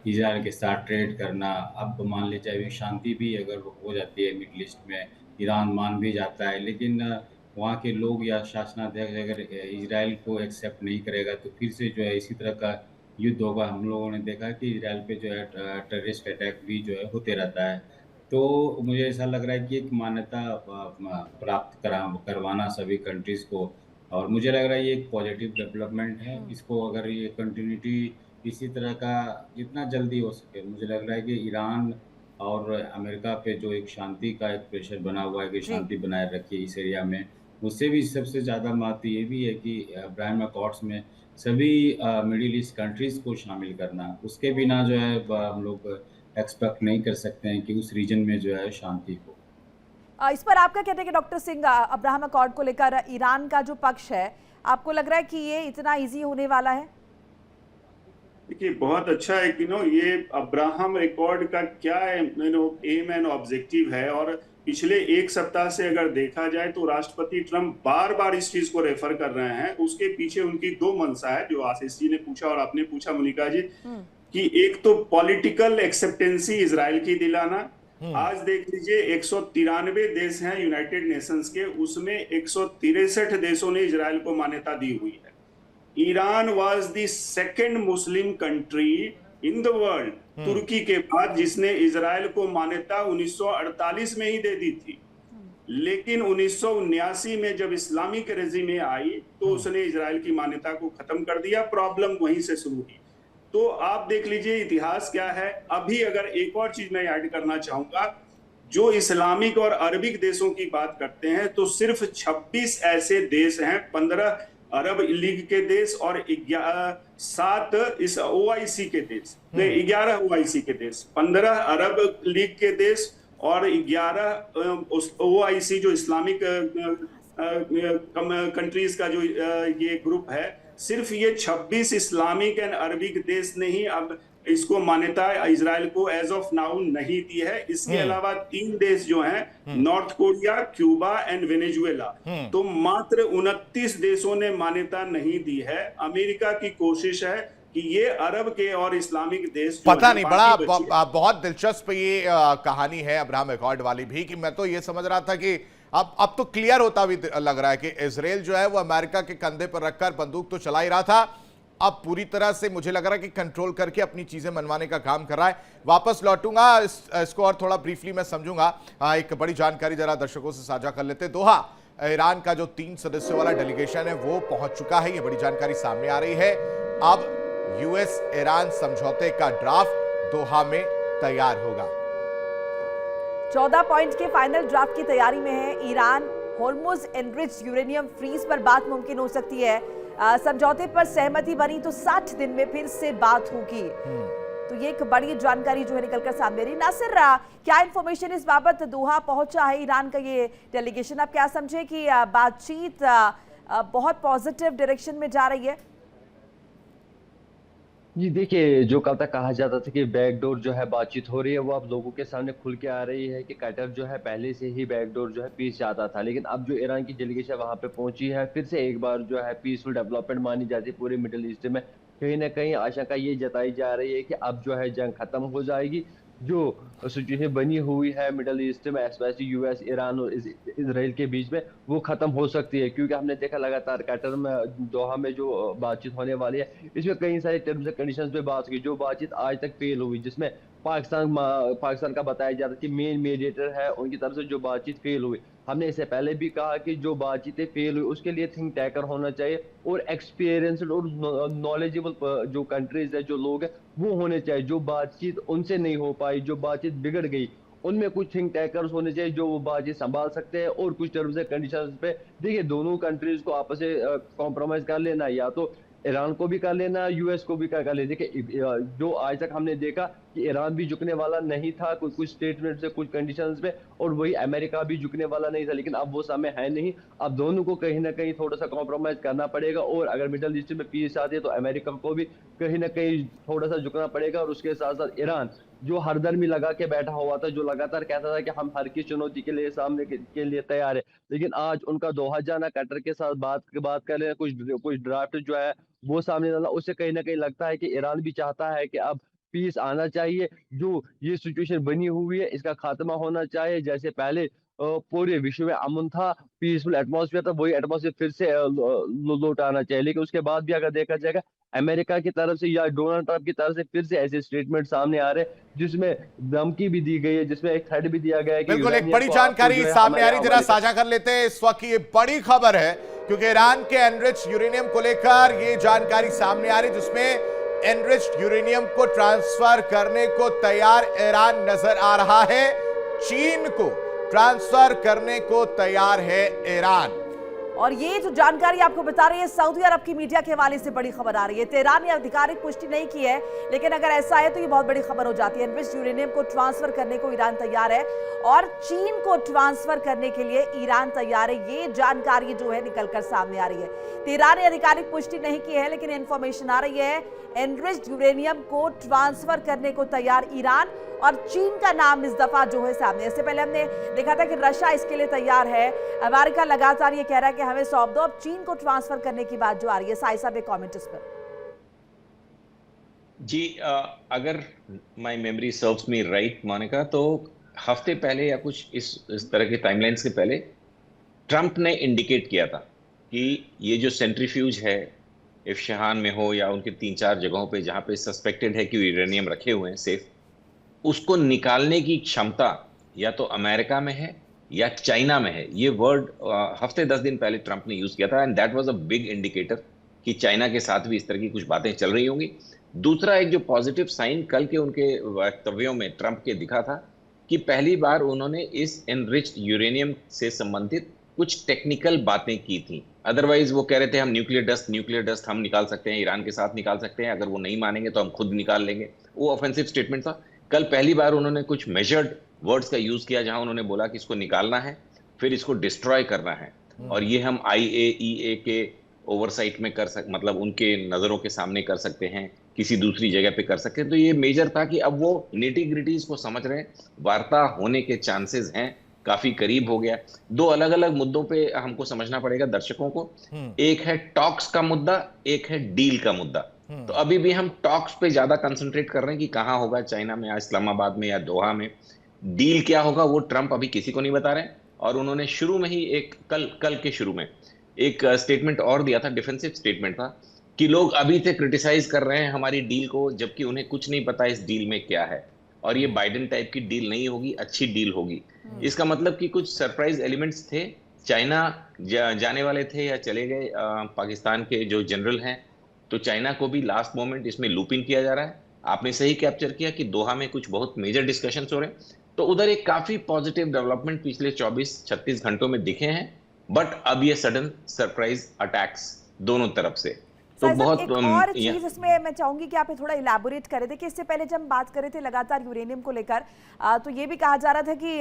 इजराइल के साथ ट्रेड करना, अब मान लीजिए अभी शांति भी अगर हो जाती है मिडिल ईस्ट में, ईरान मान भी जाता है, लेकिन वहाँ के लोग या शासनाध्यक्ष अगर इजराइल को एक्सेप्ट नहीं करेगा, तो फिर से जो है इसी तरह का युद्ध होगा। हम लोगों ने देखा कि इजराइल पे जो है टेररिस्ट अटैक भी जो है होते रहता है। तो मुझे ऐसा लग रहा है कि एक मान्यता प्राप्त करवाना सभी कंट्रीज़ को, और मुझे लग रहा है ये एक पॉजिटिव डेवलपमेंट है। इसको अगर ये कंटिन्यूटी इसी तरह का जितना जल्दी हो सके, मुझे लग रहा है कि ईरान और अमेरिका पे जो एक शांति का एक प्रेशर बना हुआ है कि जी। शांति बनाए रखिए इस एरिया में, उससे भी सबसे ज़्यादा बात ये भी है कि अब्राहम अकॉर्ड्स में सभी मिडिल ईस्ट कंट्रीज़ को शामिल करना, उसके बिना जो है हम लोग एक्सपेक्ट नहीं कर सकते हैं कि उस रीजन में जो है शांति हो। इस पर आपका कहते हैं कि डॉक्टर सिंह, अब्राहम अकॉर्ड को लेकर ईरान का जो पक्ष है, आपको लग रहा है कि ये इतना इजी होने वाला है? देखिए, बहुत अच्छा है कि ये अब्राहम अकॉर्ड का क्या एम एंड ऑब्जेक्टिव है। और पिछले एक सप्ताह से अगर देखा जाए तो राष्ट्रपति ट्रंप बार बार इस चीज को रेफर कर रहे हैं। उसके पीछे उनकी दो मंशा है, जो आशीष जी ने पूछा और आपने पूछा मोनिका जी, कि एक तो पॉलिटिकल एक्सेप्टेंसी इजराइल की दिलाना। आज देख लीजिए, 193 देश हैं यूनाइटेड नेशंस के, उसमें 163 देशों ने इजराइल को मान्यता दी हुई है। Iran was the second Muslim country in the world, तुर्की के बाद, जिसने इजराइल को मान्यता 1948 में ही दे दी थी। लेकिन 1979 में जब इस्लामिक रेजिम आई तो उसने इजराइल की मान्यता को खत्म कर दिया। प्रॉब्लम वहीं से शुरू हुई। तो आप देख लीजिए इतिहास क्या है। अभी अगर एक और चीज मैं ऐड करना चाहूंगा, जो इस्लामिक और अरबिक देशों की बात करते हैं तो सिर्फ 26 ऐसे देश हैं, 15 अरब लीग के देश और 7 इस ओआईसी के देश, नहीं 11 ओआईसी के देश, 15 अरब लीग के देश और 11 ओआईसी जो इस्लामिक कंट्रीज का जो ये ग्रुप है। सिर्फ ये 26 इस्लामिक एंड अरबिक देश ने ही अब इसको मान्यता इजराइल को एज ऑफ नाउ नहीं दी है। इसके अलावा 3 देश जो हैं, north Korea, Cuba and Venezuela, तो मात्र 29 देशों ने मान्यता नहीं दी है। अमेरिका की कोशिश है कि ये अरब के और इस्लामिक देश पता नहीं, बड़ा बहुत दिलचस्प ये कहानी है अब्राहम अकॉर्ड वाली भी, कि मैं तो ये समझ रहा था कि अब तो क्लियर होता भी लग रहा है कि इजराइल जो है वो अमेरिका के कंधे पर रखकर बंदूक तो चला ही रहा था, अब पूरी तरह से मुझे लग रहा है कि कंट्रोल करके अपनी चीजें मनवाने का काम कर रहा है। वापस लौटूंगा इसको और थोड़ा ब्रीफली मैं समझूंगा। एक बड़ी जानकारी जरा दर्शकों से साझा कर लेते। दोहा, ईरान का जो 3 सदस्यों वाला डेलीगेशन है वो पहुंच चुका है, ये बड़ी जानकारी सामने आ रही है। अब यूएस ईरान समझौते का ड्राफ्ट दोहा में तैयार होगा। 14 पॉइंट के फाइनल ड्राफ्ट की तैयारी में है Iran. Hormuz enriched uranium freeze पर बात मुमकिन हो सकती है। समझौते पर सहमति बनी तो 60 दिन में फिर से बात होगी। तो ये एक बड़ी जानकारी जो है निकलकर सामने रही। नासिर, क्या इंफॉर्मेशन इस बाबत दोहा पहुंचा है ईरान का ये डेलीगेशन? आप क्या समझे कि बातचीत बहुत पॉजिटिव डायरेक्शन में जा रही है? जी देखिए, जो कल तक कहा जाता था कि बैकडोर जो है बातचीत हो रही है, वो अब लोगों के सामने खुल के आ रही है कि कतर जो है पहले से ही बैकडोर जो है पीस चाहता था। लेकिन अब जो ईरान की डेलीगेशन वहां पे पहुंची है, फिर से एक बार जो है पीसफुल डेवलपमेंट मानी जाती है पूरे मिडिल ईस्ट में। कहीं ना कहीं आशंका ये जताई जा रही है कि अब जो है जंग खत्म हो जाएगी। जो सिचुएशन बनी हुई है मिडिल ईस्ट में, स्पेशली यूएस, ईरान और इजराइल के बीच में, वो खत्म हो सकती है। क्योंकि हमने देखा लगातार कतर में, दोहा में जो बातचीत होने वाली है, इसमें कई सारे टर्म्स एंड कंडीशंस पे बात की, जो बातचीत आज तक फेल हुई, जिसमें पाकिस्तान का बताया जाता है कि मेन मीडिएटर है, उनकी तरफ से जो बातचीत फेल हुई। हमने इससे पहले भी कहा कि जो बातचीतें फेल हुई उसके लिए थिंक टैकर होना चाहिए और एक्सपीरियंस्ड और नॉलेजेबल जो कंट्रीज है, जो लोग हैं, वो होने चाहिए। जो बातचीत उनसे नहीं हो पाई, जो बातचीत बिगड़ गई, उनमें कुछ थिंक टैकर्स होने चाहिए जो वो बातचीत संभाल सकते हैं और कुछ टर्म्स एंड कंडीशंस पे देखिए दोनों कंट्रीज को आपस में कॉम्प्रोमाइज कर लेना, या तो ईरान को भी कर लेना, यूएस को भी कर लेना। देखिए जो आज तक हमने देखा कि ईरान भी झुकने वाला नहीं था कुछ स्टेटमेंट से, कुछ कंडीशंस पे, और वही अमेरिका भी झुकने वाला नहीं था, लेकिन अब वो समय है नहीं। अब दोनों को कहीं ना कहीं थोड़ा सा कॉम्प्रोमाइज करना पड़ेगा, और अगर मिडल ईस्ट में पीस आती है तो अमेरिका को भी कहीं ना कहीं थोड़ा सा झुकना पड़ेगा। और उसके साथ साथ ईरान जो हरदर्मी लगा के बैठा हुआ था, जो लगातार कहता था कि हम हर की चुनौती के लिए सामने के लिए तैयार है, लेकिन आज उनका दोहा जाना, कतर के साथ बात कर लेना, कुछ ड्राफ्ट जो है वो सामने डाला, उससे कहीं ना कहीं लगता है कि ईरान भी चाहता है कि अब पीस आना चाहिए। जो ये सिचुएशन बनी हुई है इसका खात्मा होना चाहिए। जैसे पहले पूरे विश्व में अमन था, पीसफुल एटमॉस्फेयर था, वही एटमॉस्फेयर फिर से लौट आना चाहिए। लेकिन उसके बाद भी अगर देखा जाएगा अमेरिका की तरफ से या डोनाल्ड ट्रंप की तरफ से फिर से ऐसे स्टेटमेंट सामने आ रहे हैं जिसमें धमकी भी दी गई है, जिसमें एक थ्रेट भी दिया गया है कि बिल्कुल, एक यूरेनियम बड़ी को आपको जानकारी जो है सामने आ रही, हमारे जरा हवाले साझा कर लेते हैं। इस वक्त ये बड़ी खबर है क्योंकि ईरान के एनरिच यूरेनियम को लेकर ये जानकारी सामने आ रही, जिसमें एनरिच्ड यूरेनियम को ट्रांसफर करने को तैयार ईरान नजर आ रहा है। चीन को ट्रांसफर करने को तैयार है ईरान। और ये जो जानकारी आपको बता रही है सऊदी अरब की मीडिया के हवाले से बड़ी खबर आ रही है। तेहरान ने आधिकारिक पुष्टि नहीं की है, लेकिन अगर ऐसा है तो ये बहुत बड़ी खबर हो जाती है। एनरिच्ड यूरेनियम को ट्रांसफर करने को ईरान तैयार है और चीन को ट्रांसफर करने के लिए ईरान तैयार है। ये जानकारी जो है निकलकर सामने आ रही है। तेहरान ने आधिकारिक पुष्टि नहीं की है, लेकिन इंफॉर्मेशन आ रही है एनरिच्ड यूरेनियम को ट्रांसफर करने को तैयार ईरान, और चीन का नाम इस दफा जो है सामने। इससे पहले हमने देखा था कि रशिया इसके लिए तैयार है, अमेरिका लगातार ये कह रहा है कि हमें सौंप दो। अब चीन को ट्रांसफर करने की बात जो आ रही है, साई साहब एक कमेंट इस पर। जी, अगर my memory serves me right Monica, तो हफ्ते पहले या कुछ इस तरह के टाइमलाइंस के पहले ट्रंप ने इंडिकेट किया था कि ये जो सेंट्रीफ्यूज है इफ्शहान में हो या उनके 3-4 जगहों पे जहां पे सस्पेक्टेड है कि यूरेनियम रखे हुए हैं सेफ, उसको निकालने की क्षमता या तो अमेरिका में है या चाइना में है। ये वर्ड हफ्ते 10 दिन पहले ट्रंप ने यूज किया था, and that was a big indicator कि चाइना के साथ भी इस तरह की कुछ बातें चल रही होंगी। दूसरा एक जो पॉजिटिव साइन कल के उनके वक्तव्यों में ट्रंप के दिखा था कि पहली बार उन्होंने इस एनरिच्ड यूरेनियम से संबंधित कुछ टेक्निकल बातें की थी। अदरवाइज वो कह रहे थे हम न्यूक्लियर डस्ट हम निकाल सकते हैं, ईरान के साथ निकाल सकते हैं, अगर वो नहीं मानेंगे तो हम खुद निकाल लेंगे। वो ऑफेंसिव स्टेटमेंट था। कल पहली बार उन्होंने कुछ मेजर्ड वर्ड्स का यूज किया, जहां उन्होंने बोला कि इसको निकालना है, फिर इसको डिस्ट्रॉय करना है, और ये हम IAEA के ओवरसाइट में मतलब उनके नजरों के सामने कर सकते हैं, किसी दूसरी जगह पे कर सकते हैं। तो ये मेजर था कि अब वो निटी ग्रिटीज को समझ रहे हैं, वार्ता होने के चांसेस हैं, काफी करीब हो गया। 2 अलग अलग मुद्दों पे हमको समझना पड़ेगा दर्शकों को। एक है टॉक्स का मुद्दा, एक है डील का मुद्दा। तो अभी भी हम टॉक्स पे ज्यादा कंसंट्रेट कर रहे हैं कि कहां होगा, चाइना में या इस्लामाबाद में या दोहा में। डील क्या होगा वो ट्रंप अभी किसी को नहीं बता रहे हैं। और उन्होंने शुरू में ही एक कल के शुरू में एक स्टेटमेंट और दिया था, डिफेंसिव स्टेटमेंट था, कि लोग अभी से क्रिटिसाइज कर रहे हैं हमारी डील को, जबकि उन्हें कुछ नहीं पता इस डील में क्या है, और ये बाइडेन टाइप की डील नहीं होगी, अच्छी डील होगी। इसका मतलब कि कुछ सरप्राइज एलिमेंट्स थे। चाइना जाने वाले थे या चले गए पाकिस्तान के जो जनरल हैं, तो चाइना को भी लास्ट मोमेंट इसमें लूप इन किया जा रहा है। आपने सही कैप्चर किया कि दोहा में कुछ बहुत मेजर डिस्कशंस हो रहे हैं, तो उधर एक काफी पॉजिटिव डेवलपमेंट पिछले 24-36 घंटों में दिखे हैं। बट अब ये सडन सरप्राइज अटैक्स दोनों तरफ से, तो बहुत एक और चीज इसमें मैं चाहूंगी कि आप थोड़ा इलैबोरेट करें। देखिए इससे पहले जब हम बात कर रहे थे लगातार यूरेनियम को लेकर, तो ये भी कहा जा रहा था कि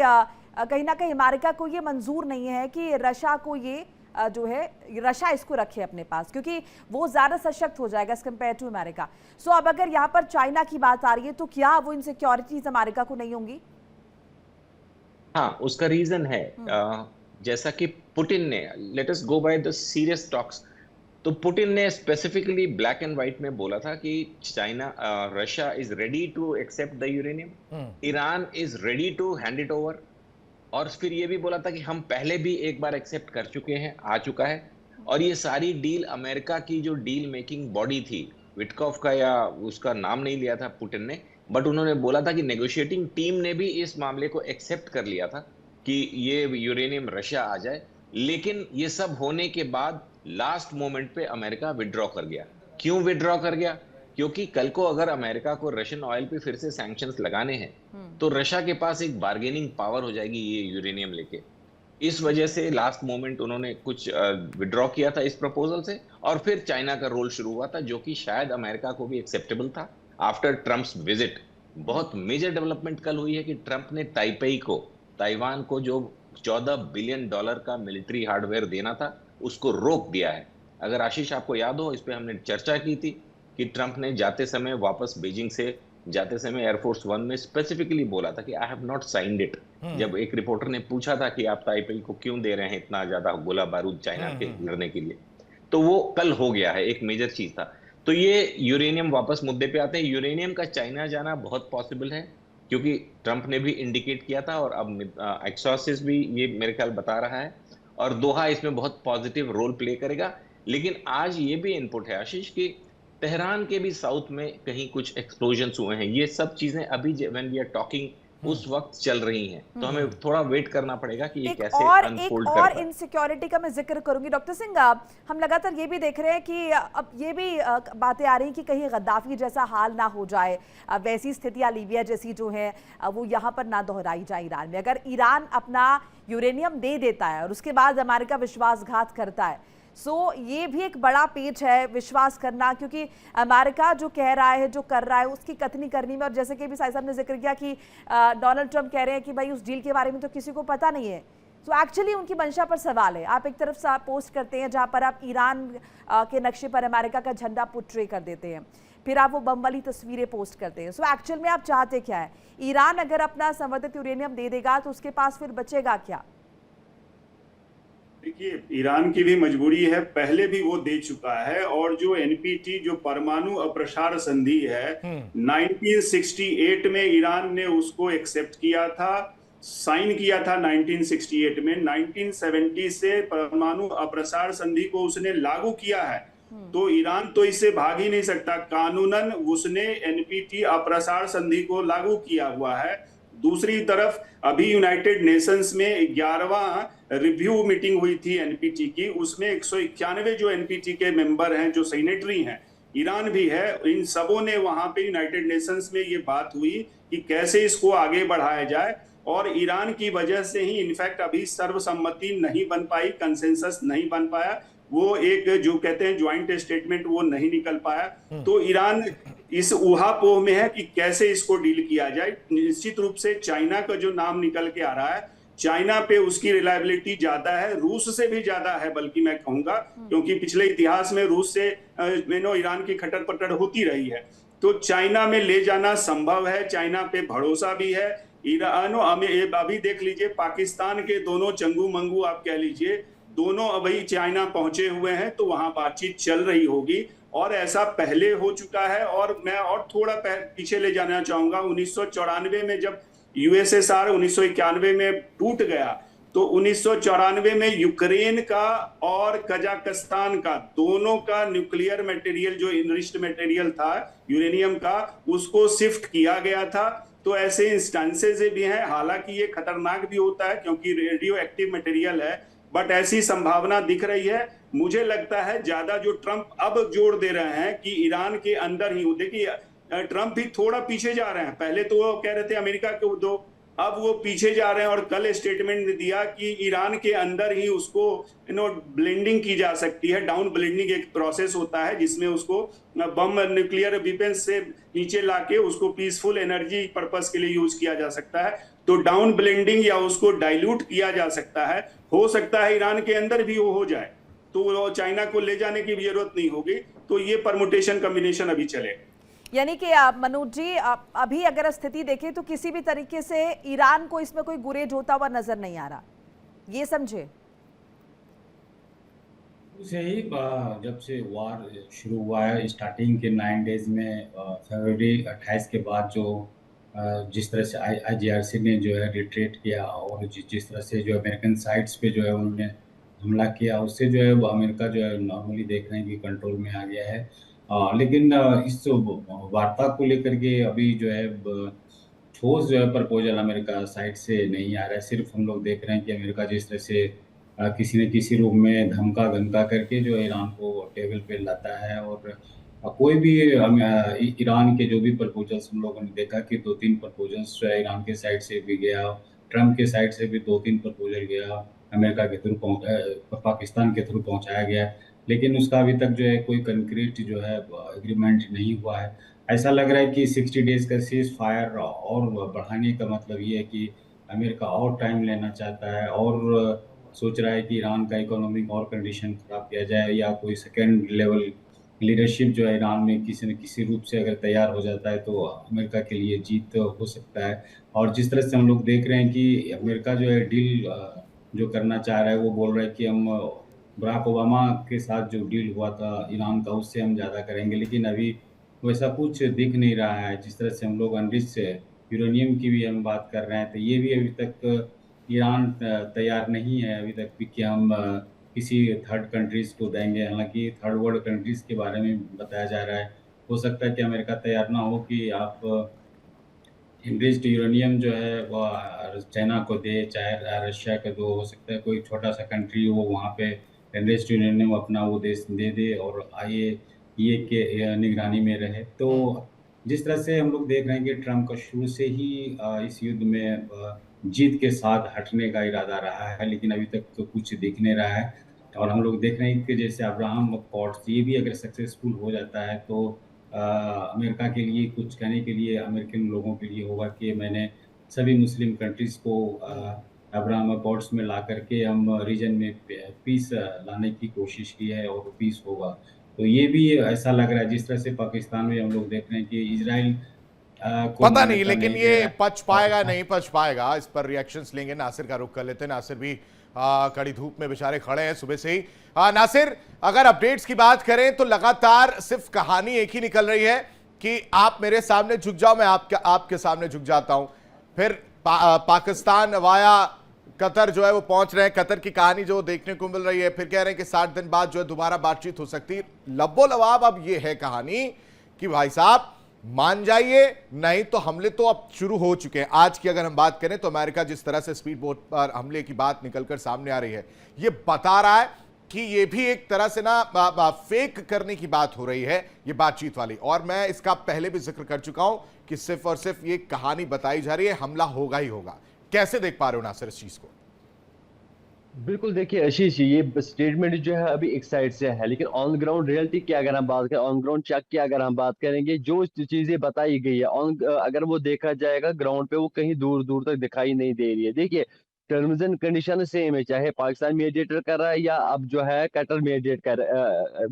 कहीं ना कहीं अमेरिका को ये मंजूर नहीं है कि रशिया को ये जो है रशिया इसको रखे अपने पास, क्योंकि वो ज्यादा सशक्त हो जाएगा एज कंपेयर टू अमेरिका। सो अब अगर यहाँ पर चाइना की बात आ रही है तो क्या वो इनसिक्योरिटीज अमेरिका को नहीं होंगी? हाँ, उसका रीजन है जैसा कि पुतिन ने, let us go by the serious talks, तो पुतिन ने स्पेसिफिकली ब्लैक एंड व्हाइट में बोला था कि China Russia is ready to accept the uranium, Iran is ready to hand it over, और फिर ये भी बोला था कि हम पहले भी एक बार एक्सेप्ट कर चुके हैं, आ चुका है। और ये सारी डील अमेरिका की जो डील मेकिंग बॉडी थी, विटकॉफ का या उसका नाम नहीं लिया था पुतिन ने, बट उन्होंने बोला था कि नेगोशिएटिंग टीम ने भी इस मामले को एक्सेप्ट कर लिया था कि ये यूरेनियम रशिया आ जाए, लेकिन ये सब होने के बाद लास्ट मोमेंट पे अमेरिका विड्रॉ कर गया। क्यों विड्रॉ कर गया? क्योंकि कल को अगर अमेरिका को रशियन ऑयल पे फिर से सैंक्शंस लगाने हैं तो रशिया के पास एक बार्गेनिंग पावर हो जाएगी ये यूरेनियम लेके। इस वजह से लास्ट मोमेंट उन्होंने कुछ विड्रॉ किया था इस प्रपोजल से, और फिर चाइना का रोल शुरू हुआ था जो कि शायद अमेरिका को भी एक्सेप्टेबल था आफ्टर ट्रम्प्स विजिट। बहुत मेजर डेवलपमेंट कल हुई है कि ट्रम्प ने ताइपेई को, ताइवान को जो $14 बिलियन का मिलिट्री हार्डवेयर देना था उसको रोक दिया है। अगर आशीष आपको याद हो, इस पे हमने चर्चा की थी कि ट्रम्प ने जाते समय वापस बीजिंग से जाते समय एयरफोर्स वन में स्पेसिफिकली बोला था कि I have not signed it. जब एक रिपोर्टर ने पूछा था कि आप ताइपेई को क्यों दे रहे हैं इतना ज्यादा गोला बारूद चाइना के लड़ने के लिए, तो वो कल हो गया है, एक मेजर चीज था। तो ये यूरेनियम, वापस मुद्दे पे आते हैं, यूरेनियम का चाइना जाना बहुत पॉसिबल है क्योंकि ट्रम्प ने भी इंडिकेट किया था और अब एक्सॉसिस भी ये मेरे ख्याल बता रहा है, और दोहा इसमें बहुत पॉजिटिव रोल प्ले करेगा। लेकिन आज ये भी इनपुट है आशीष कि तेहरान के भी साउथ में कहीं कुछ एक्सप्लोजन्स हुए हैं। ये सब चीजें अभी व्हेन वी आर टॉकिंग उस वक्त चल रही हैं, तो हमें थोड़ा वेट करना पड़ेगा कि ये कैसे अनफोल्ड करता है। और इनसिक्योरिटी का मैं जिक्र करूंगी डॉक्टर सिंह, हम लगातार ये भी देख रहे हैं कि अब ये भी बातें आ रही हैं कि कहीं गद्दाफी जैसा हाल ना हो जाए, वैसी स्थितियां लीबिया जैसी जो है वो यहाँ पर ना दोहराई जाए ईरान में। अगर ईरान अपना यूरेनियम दे देता है और उसके बाद अमेरिका विश्वासघात करता है, सो ये भी एक बड़ा पेच है विश्वास करना, क्योंकि अमेरिका जो कह रहा है, जो कर रहा है, उसकी कथनी करनी में, और जैसे कि भी साहिब साहब ने जिक्र किया कि डोनाल्ड ट्रंप कह रहे हैं कि भाई उस डील के बारे में तो किसी को पता नहीं है। सो एक्चुअली उनकी मंशा पर सवाल है। आप एक तरफ से पोस्ट करते हैं जहां पर आप ईरान के नक्शे पर अमेरिका का झंडा पुट्रे कर देते हैं, फिर आप वो बम वाली तस्वीरें पोस्ट करते हैं। सो एक्चुअल में आप चाहते क्या है? ईरान अगर अपना संवर्धित यूरेनियम दे देगा तो उसके पास फिर बचेगा क्या? देखिए, ईरान की भी मजबूरी है, पहले भी वो दे चुका है, और जो एनपीटी जो परमाणु अप्रसार संधि है 1968 में ईरान ने उसको एक्सेप्ट किया था, साइन किया था 1968 में। 1970 से परमाणु अप्रसार संधि को उसने लागू किया है, तो ईरान तो इससे भाग ही नहीं सकता। कानूनन उसने एनपीटी अप्रसार संधि को लागू किया हुआ है। दूसरी तरफ अभी यूनाइटेड नेशंस में 11वां रिव्यू मीटिंग हुई थी एनपीटी की, उसमें 191 जो एनपीटी के मेंबर हैं, जो सिग्नेटरी हैं, ईरान भी है, इन सबों ने वहां पे यूनाइटेड नेशंस में ये बात हुई कि कैसे इसको आगे बढ़ाया जाए, और ईरान की वजह से ही इनफैक्ट अभी सर्वसम्मति नहीं बन पाई, कंसेंसस नहीं बन पाया, वो एक जो कहते हैं ज्वाइंट स्टेटमेंट वो नहीं निकल पाया। तो ईरान इस उहापोह में है कि कैसे इसको डील किया जाए। निश्चित रूप से चाइना का जो नाम निकल के आ रहा है, चाइना पे उसकी रिलायबिलिटी ज्यादा है, रूस से भी ज्यादा है बल्कि मैं कहूंगा, क्योंकि पिछले इतिहास में रूस से ईरान की खटर पटर होती रही है। तो चाइना में ले जाना संभव है, चाइना पे भरोसा भी है। ईरान अभी देख लीजिए, पाकिस्तान के दोनों चंगू मंगू आप कह लीजिए, दोनों अभी चाइना पहुंचे हुए हैं, तो वहां बातचीत चल रही होगी, और ऐसा पहले हो चुका है। और मैं और थोड़ा पीछे ले जाना चाहूंगा, 1994 में जब यूएसएसआर 1991 में टूट गया, तो 1994 में यूक्रेन का और कजाकिस्तान का, दोनों का न्यूक्लियर मटेरियल जो इनरिच्ड मटेरियल था यूरेनियम का, उसको शिफ्ट किया गया था। तो ऐसे इंस्टेंसेस भी हैं, हालांकि ये खतरनाक भी होता है क्योंकि रेडियो एक्टिव मटेरियल है, बट ऐसी संभावना दिख रही है। मुझे लगता है ज्यादा जो ट्रंप अब जोर दे रहे हैं कि ईरान के अंदर ही, देखिए ट्रंप भी थोड़ा पीछे जा रहे हैं, पहले तो वो कह रहे थे अमेरिका को दो, अब वो पीछे जा रहे हैं, और कल स्टेटमेंट दिया कि ईरान के अंदर ही उसको ब्लेंडिंग की जा सकती है। डाउन ब्लेंडिंग एक प्रोसेस होता है जिसमें उसको बम, न्यूक्लियर वेपन्स से नीचे लाके उसको पीसफुल एनर्जी पर्पस के लिए यूज किया जा सकता है। तो डाउन ब्लेंडिंग या उसको डाइल्यूट किया जा सकता है, हो सकता है ईरान के अंदर भी वो हो जाए, तो चाइना को ले जाने की भी जरूरत नहीं होगी। तो ये परमुटेशन कॉम्बिनेशन अभी चलेगा। यानी कि मनोज जी, अभी अगर स्थिति देखें तो किसी भी तरीके से ईरान को इसमें कोई गुरेज होता हुआ नजर नहीं आ रहा, ये समझे? सही, जब से वार शुरू हुआ है, स्टार्टिंग के 9 डेज में फरवरी 28 के बाद जो जिस तरह से IGRC ने जो है रिट्रीट किया, और जिस तरह से जो अमेरिकन साइट्स पे जो है उन्होंने हमला किया, उससे जो है अमेरिका जो है नॉर्मली देख रहे हैं कि कंट्रोल में आ गया है। लेकिन इस वार्ता को लेकर के अभी जो है ठोस जो है प्रपोजल अमेरिका साइड से नहीं आ रहा है। सिर्फ हम लोग देख रहे हैं कि अमेरिका जिस तरह से किसी न किसी रूप में धमका धमका करके जो ईरान को टेबल पे लाता है, और कोई भी ईरान के जो भी प्रपोजल्स हम लोगों ने देखा कि 2-3 प्रपोजल्स जो है ईरान के साइड से भी गया, ट्रम्प के साइड से भी 2-3 प्रपोजल गया, अमेरिका के थ्रू पाकिस्तान के थ्रू पहुंचाया गया, लेकिन उसका अभी तक जो है कोई कंक्रीट जो है एग्रीमेंट नहीं हुआ है। ऐसा लग रहा है कि 60 डेज का सीज फायर और बढ़ाने का मतलब ये है कि अमेरिका और टाइम लेना चाहता है, और सोच रहा है कि ईरान का इकोनॉमिक और कंडीशन खराब किया जाए, या कोई सेकेंड लेवल लीडरशिप जो है ईरान में किसी न किसी रूप से अगर तैयार हो जाता है तो अमेरिका के लिए जीत हो सकता है। और जिस तरह से हम लोग देख रहे हैं कि अमेरिका जो है डील जो करना चाह रहा है, वो बोल रहा है कि हम बराक ओबामा के साथ जो डील हुआ था ईरान का उससे हम ज़्यादा करेंगे, लेकिन अभी वैसा कुछ दिख नहीं रहा है। जिस तरह से हम लोग अनरिच्ड यूरेनियम की भी हम बात कर रहे हैं, तो ये भी अभी तक ईरान तैयार नहीं है अभी तक भी कि हम किसी थर्ड कंट्रीज को देंगे। हालांकि थर्ड वर्ल्ड कंट्रीज के बारे में बताया जा रहा है, हो सकता है कि अमेरिका तैयार ना हो कि आप इनरिच्ड यूरेनियम जो है वो चाइना को दे, चाहे रशिया को दो, हो सकता है कोई छोटा सा कंट्री हो वहाँ पे इनरिच्ड यूरेनियम अपना वो देश दे दे और IAEA के निगरानी में रहे। तो जिस तरह से हम लोग देख रहे हैं कि ट्रम्प का शुरू से ही इस युद्ध में जीत के साथ हटने का इरादा रहा है, लेकिन अभी तक तो कुछ दिख नहीं रहा है। और हम लोग देख रहे हैं कि जैसे अब्राहम अकॉर्ड्स ये भी अगर सक्सेसफुल हो जाता है तो अमेरिका के लिए कुछ कहने के लिए अमेरिकन लोगों के लिए होगा कि मैंने सभी मुस्लिम कंट्रीज़ को अब्राहम अकॉर्ड्स में ला करके हम रीजन में पीस लाने की कोशिश की है और पीस होगा। तो ये भी ऐसा लग रहा है, जिस तरह से पाकिस्तान में हम लोग देख रहे हैं कि इजराइल को पता नहीं, अमेरिका लेकिन ने ये पच पाएगा नहीं पच पाएगा, इस पर रिएक्शंस लेंगे। नासिर का रुख कर लेते हैं। नासिर भी कड़ी धूप में बेचारे खड़े हैं सुबह से ही। नासिर, अगर अपडेट्स की बात करें तो लगातार सिर्फ कहानी एक ही निकल रही है कि आप मेरे सामने झुक जाओ, मैं आपके सामने झुक जाता हूं। फिर पाकिस्तान वाया कतर जो है वो पहुंच रहे हैं। कतर की कहानी जो देखने को मिल रही है, फिर कह रहे हैं कि 60 दिन बाद जो है दोबारा बातचीत हो सकती है। लब्बो लवाब अब ये है कहानी कि भाई साहब मान जाइए, नहीं तो हमले तो अब शुरू हो चुके हैं। आज की अगर हम बात करें तो अमेरिका जिस तरह से स्पीड बोट पर हमले की बात निकलकर सामने आ रही है, ये बता रहा है कि ये भी एक तरह से ना फेक करने की बात हो रही है, ये बातचीत वाली। और मैं इसका पहले भी जिक्र कर चुका हूं कि सिर्फ और सिर्फ ये कहानी बताई जा रही है, हमला होगा ही होगा। कैसे देख पा रहे हो नासिर इस चीज को? बिल्कुल, देखिए आशीष, ये स्टेटमेंट जो है अभी एक साइड से है, लेकिन ऑन ग्राउंड रियलिटी की अगर हम बात करें, ऑन ग्राउंड चेक की अगर हम बात करेंगे, जो चीजें बताई गई है अगर वो देखा जाएगा ग्राउंड पे, वो कहीं दूर दूर तक दिखाई नहीं दे रही है। देखिए, टर्म्स एंड कंडीशन सेम है, चाहे पाकिस्तान मीडिएटर कर रहा है या अब जो है कतर मीडिएट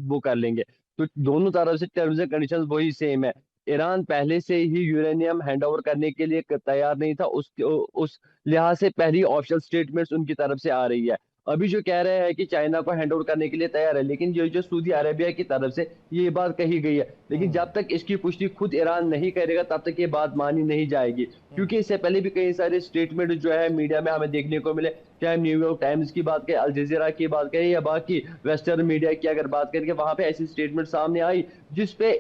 वो कर लेंगे, तो दोनों तरफ से टर्म्स एंड कंडीशन वही सेम है। ईरान पहले से ही यूरेनियम हैंड ओवर करने के लिए तैयार नहीं था, उस लिहाज से पहली ऑफिशियल स्टेटमेंट्स उनकी तरफ से आ रही है। अभी जो कह रहे हैं कि चाइना को हैंड ओवर करने के लिए तैयार है, लेकिन ये जो सऊदी अरेबिया की तरफ से ये बात कही गई है, लेकिन जब तक इसकी पुष्टि खुद ईरान नहीं करेगा तब तक ये बात मानी नहीं जाएगी। क्योंकि इससे पहले भी कई सारे स्टेटमेंट जो है मीडिया में हमें देखने को मिले, चाहे न्यूयॉर्क टाइम्स की बात करें, अल जजीरा की बात करें, या बाकी वेस्टर्न मीडिया की अगर बात करें, वहां पे ऐसी स्टेटमेंट सामने आई जिसपे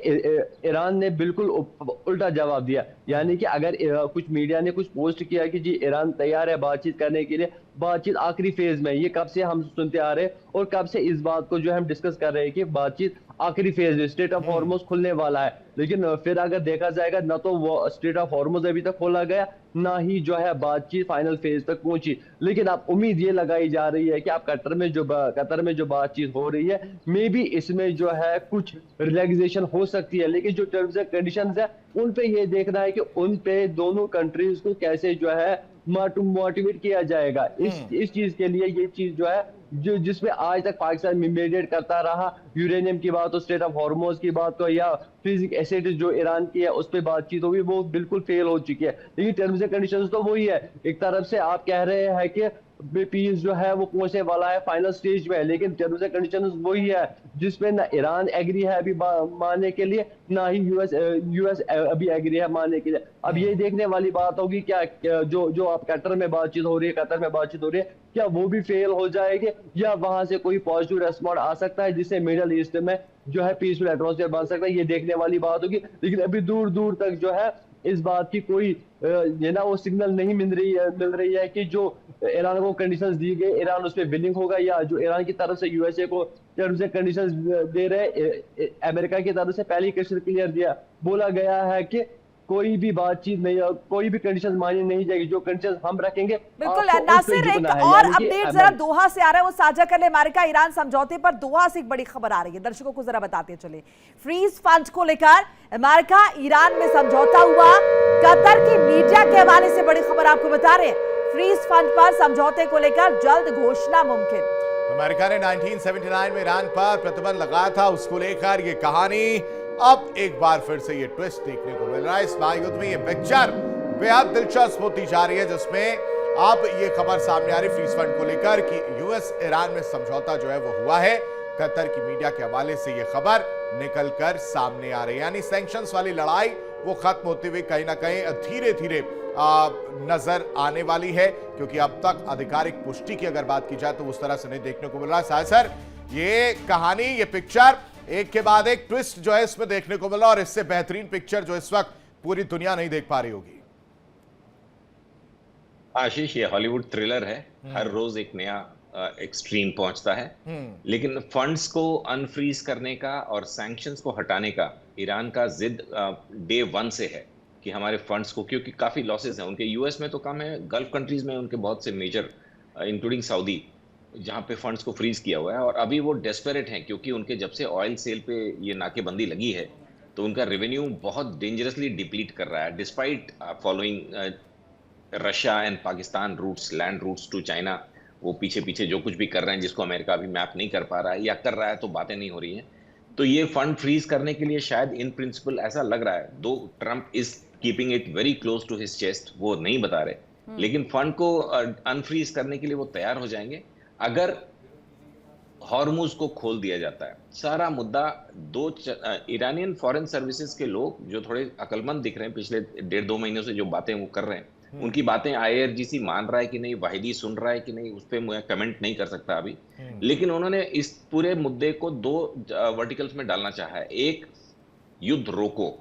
ईरान ने बिल्कुल उल्टा जवाब दिया। यानी कि अगर कुछ मीडिया ने कुछ पोस्ट किया कि जी ईरान तैयार है बातचीत करने के लिए, बातचीत आखिरी फेज में, ये कब से हम सुनते आ रहे हैं और कब से इस बात को जो हम डिस्कस कर रहे हैं कि बातचीत आखिरी फेज में, स्टेट ऑफ हॉर्मोज खुलने वाला है। लेकिन फिर अगर देखा जाएगा, ना तो वो स्टेट ऑफ हॉर्मोज अभी तक खोला गया, ना ही जो है बातचीत फाइनल फेज तक पहुंची। लेकिन अब उम्मीद ये लगाई जा रही है कि अब कतर में जो बातचीत हो रही है, मे बी इसमें जो है कुछ रिलैक्सेशन हो सकती है। लेकिन जो टर्म्स एंड कंडीशंस है, उन पे ये देखना है कि उन पे दोनों कंट्रीज को कैसे जो है मोटिवेट किया जाएगा। इस चीज के लिए ये चीज जो है, जो जिसमें आज तक पाकिस्तान मीडिएट करता रहा, यूरेनियम की बात हो, स्टेट ऑफ हॉर्मोज की बात हो, या फिजिक एसिड जो ईरान की है उस पर बातचीत होगी, वो बिल्कुल फेल हो चुकी है। लेकिन टर्म्स एंड कंडीशंस तो वही है। एक तरफ से आप कह रहे हैं कि पीस जो है वो पहुंचने वाला है फाइनल स्टेज में, लेकिन टर्म्स एंड कंडीशंस वही है जिसमें ना ईरान एग्री है अभी मानने के लिए, ना ही यूएस अभी एग्री है मानने के लिए। अब ये देखने वाली बात होगी क्या जो आप कतर में बातचीत हो रही है, क्या वो भी फेल हो जाएगी, या वहां से कोई पॉजिटिव रेस्पॉन्ड आ सकता है जिससे मिडल ईस्ट में जो है पीसफुल एटमॉस्फेयर बन सकता है। ये देखने वाली बात होगी, लेकिन अभी दूर दूर तक जो है इस बात की कोई ये ना वो सिग्नल नहीं मिल रही है कि जो ईरान को कंडीशंस दी गई ईरान उस पर विलिंग होगा, या जो ईरान की तरफ से यूएसए को टर्म्स एंड कंडीशंस दे रहे अमेरिका की तरफ से पहले ही क्वेश्चन क्लियर दिया, बोला गया है कि कोई भी बातचीत नहीं, कोई भी कंडीशंस मानी नहीं जाएगी, जो कंडीशंस हम रखेंगे। बिल्कुल नासिर, एक और अपडेट जरा दोहा से आ रहा है, वो साझा कर ले। अमेरिका ईरान समझौते पर दोहा से एक बड़ी खबर आ रही है, दर्शकों को जरा बताते चले। फ्रीज फंड को लेकर अमेरिका ईरान में समझौता हुआ, कतर की मीडिया के हवाले से बड़ी खबर आपको बता रहे हैं। फ्रीज फंड पर समझौते को लेकर जल्द घोषणा मुमकिन। अमेरिका ने 1979 में ईरान पर प्रतिबंध लगाया था, उसको लेकर ये कहानी अब एक बार फिर से ये ट्विस्ट देखने को मिल रहा है। इस महायुद्ध में ये पिक्चर बेहद दिलचस्प होती जा रही है, जिसमें अब ये खबर सामने आ रही फ्रीज फंड को लेकर कि यूएस ईरान में समझौता जो है वो हुआ है। कतर की मीडिया के हवाले से ये खबर निकलकर सामने आ रही है, यानी सैंक्शंस वाली लड़ाई वो खत्म होती हुई कहीं ना कहीं धीरे धीरे नजर आने वाली है, क्योंकि अब तक आधिकारिक पुष्टि की अगर बात की जाए तो उस तरह से नहीं देखने को मिल रहा है। साहब सर, ये कहानी, ये पिक्चर एक के बाद एक ट्विस्ट जो है इसमें देखने को मिला, और इससे बेहतरीन पिक्चर जो इस वक्त पूरी दुनिया नहीं देख पा रही होगी। आशीष, ये हॉलीवुड थ्रिलर है, हर रोज एक नया एक्सट्रीम पहुंचता है। लेकिन फंड्स को अनफ्रीज करने का और सैंक्शंस को हटाने का ईरान का जिद डे 1 से है कि हमारे फंड्स को, क्योंकि काफी लॉसेस हैं उनके, यूएस में तो कम है, गल्फ कंट्रीज में उनके बहुत से मेजर इंक्लूडिंग सऊदी, जहां पे फंड्स को फ्रीज किया हुआ है। और अभी वो डेस्परेट हैं क्योंकि उनके जब से ऑयल सेल पे ये नाकेबंदी लगी है तो उनका रेवेन्यू बहुत डेंजरसली डिप्लीट कर रहा है, despite following Russia and Pakistan routes, land routes to China. वो पीछे पीछे जो कुछ भी कर रहे हैं, जिसको अमेरिका अभी मैप नहीं कर पा रहा है या कर रहा है तो बातें नहीं हो रही हैं। तो ये फंड फ्रीज करने के लिए शायद इन प्रिंसिपल ऐसा लग रहा है, though Trump is keeping it very close to his chest, वो नहीं बता रहे, लेकिन फंड को अनफ्रीज करने के लिए वो तैयार हो जाएंगे अगर हॉर्मुज को खोल दिया जाता है। सारा मुद्दा ईरानियन फॉरेन सर्विसेज के लोग जो थोड़े अकलमंद दिख रहे हैं, पिछले 1.5-2 महीनों से जो बातें वो कर रहे हैं, उनकी बातें आईआरजीसी मान रहा है कि नहीं, वाहिदी सुन रहा है कि नहीं, उस पर मैं कमेंट नहीं कर सकता अभी। लेकिन उन्होंने इस पूरे मुद्दे को 2 वर्टिकल्स में डालना चाहा है। एक, युद्ध रोको,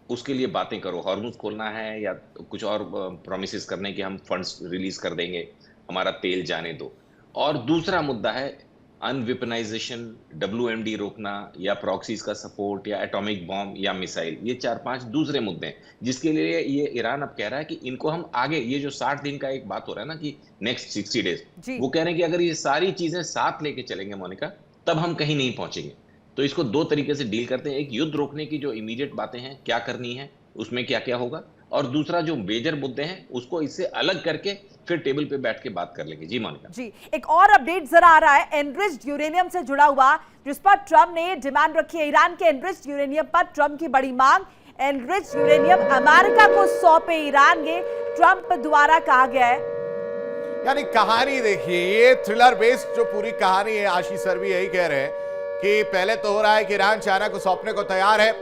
उसके लिए बातें करो, हॉर्मुज खोलना है या कुछ और प्रॉमिसेस करने कि हम फंड्स रिलीज कर देंगे, हमारा तेल जाने दो। और दूसरा मुद्दा है अनवेपनाइजेशन, WMD रोकना, या प्रॉक्सीज का सपोर्ट, या एटॉमिक बॉम्ब, या मिसाइल। ये 4-5 दूसरे मुद्दे हैं जिसके लिए ये ईरान अब कह रहा है कि इनको हम आगे, ये जो 60 दिन का एक बात हो रहा है ना कि नेक्स्ट 60 डेज, वो कह रहे हैं कि अगर ये सारी चीजें साथ लेके चलेंगे मोनिका, तब हम कहीं नहीं पहुंचेंगे। तो इसको 2 तरीके से डील करते हैं। एक, युद्ध रोकने की जो इमीडिएट बातें हैं, क्या करनी है, उसमें क्या क्या होगा, और दूसरा जो मेजर मुद्दे हैं उसको इससे अलग करके फिर टेबल पे बैठ के बात कर लेंगे। जी मोनिका जी, एक और अपडेट जरा आ रहा है एनरिच्ड यूरेनियम से जुड़ा हुआ, जिस पर ट्रंप ने डिमांड रखी है। ईरान के एनरिच्ड यूरेनियम पर ट्रंप की बड़ी मांग, एनरिच्ड यूरेनियम अमेरिका को सौंपे ईरान, ये ट्रंप द्वारा कहा गया है। यानी कहानी देखिए, ये थ्रिलर बेस्ड जो पूरी कहानी है, आशीष सर भी यही कह रहे हैं कि पहले तो हो रहा है कि ईरान चाइना को सौंपने को तैयार है,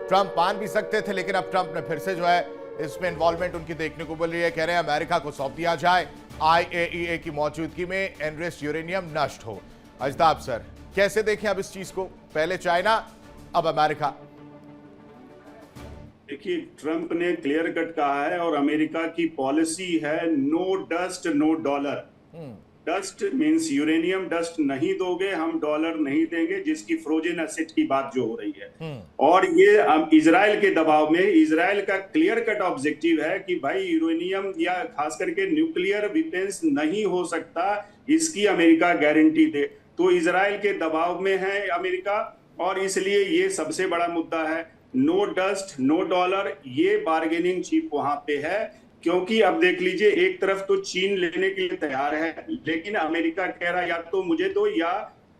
ट्रंप मान भी सकते थे, लेकिन अब ट्रंप ने फिर से जो है इसमें इन्वॉल्वमेंट उनकी देखने को मिल रही है। कह रहे हैं अमेरिका को सौंप दिया जाए, IAEA की मौजूदगी में एनरिच्ड यूरेनियम नष्ट हो। अजदाब सर, कैसे देखें अब इस चीज को, पहले चाइना अब अमेरिका? देखिए, ट्रंप ने क्लियर कट कहा है और अमेरिका की पॉलिसी है no dust no dollar. Dust means uranium dust नहीं दोगे, हम डॉलर नहीं देंगे, जिसकी फ्रोजन एसेट की बात जो हो रही है। और ये अब इजराइल के दबाव में, इजराइल का क्लियर कट ऑब्जेक्टिव है कि भाई यूरेनियम या खास करके न्यूक्लियर वेपन्स नहीं हो सकता, इसकी अमेरिका गारंटी दे। तो इजराइल के दबाव में है अमेरिका, और इसलिए ये सबसे बड़ा मुद्दा है। नो डस्ट नो डॉलर, ये बार्गेनिंग चिप वहां पे है। क्योंकि अब देख लीजिए, एक तरफ तो चीन लेने के लिए तैयार है, लेकिन अमेरिका कह रहा है या तो मुझे दो, या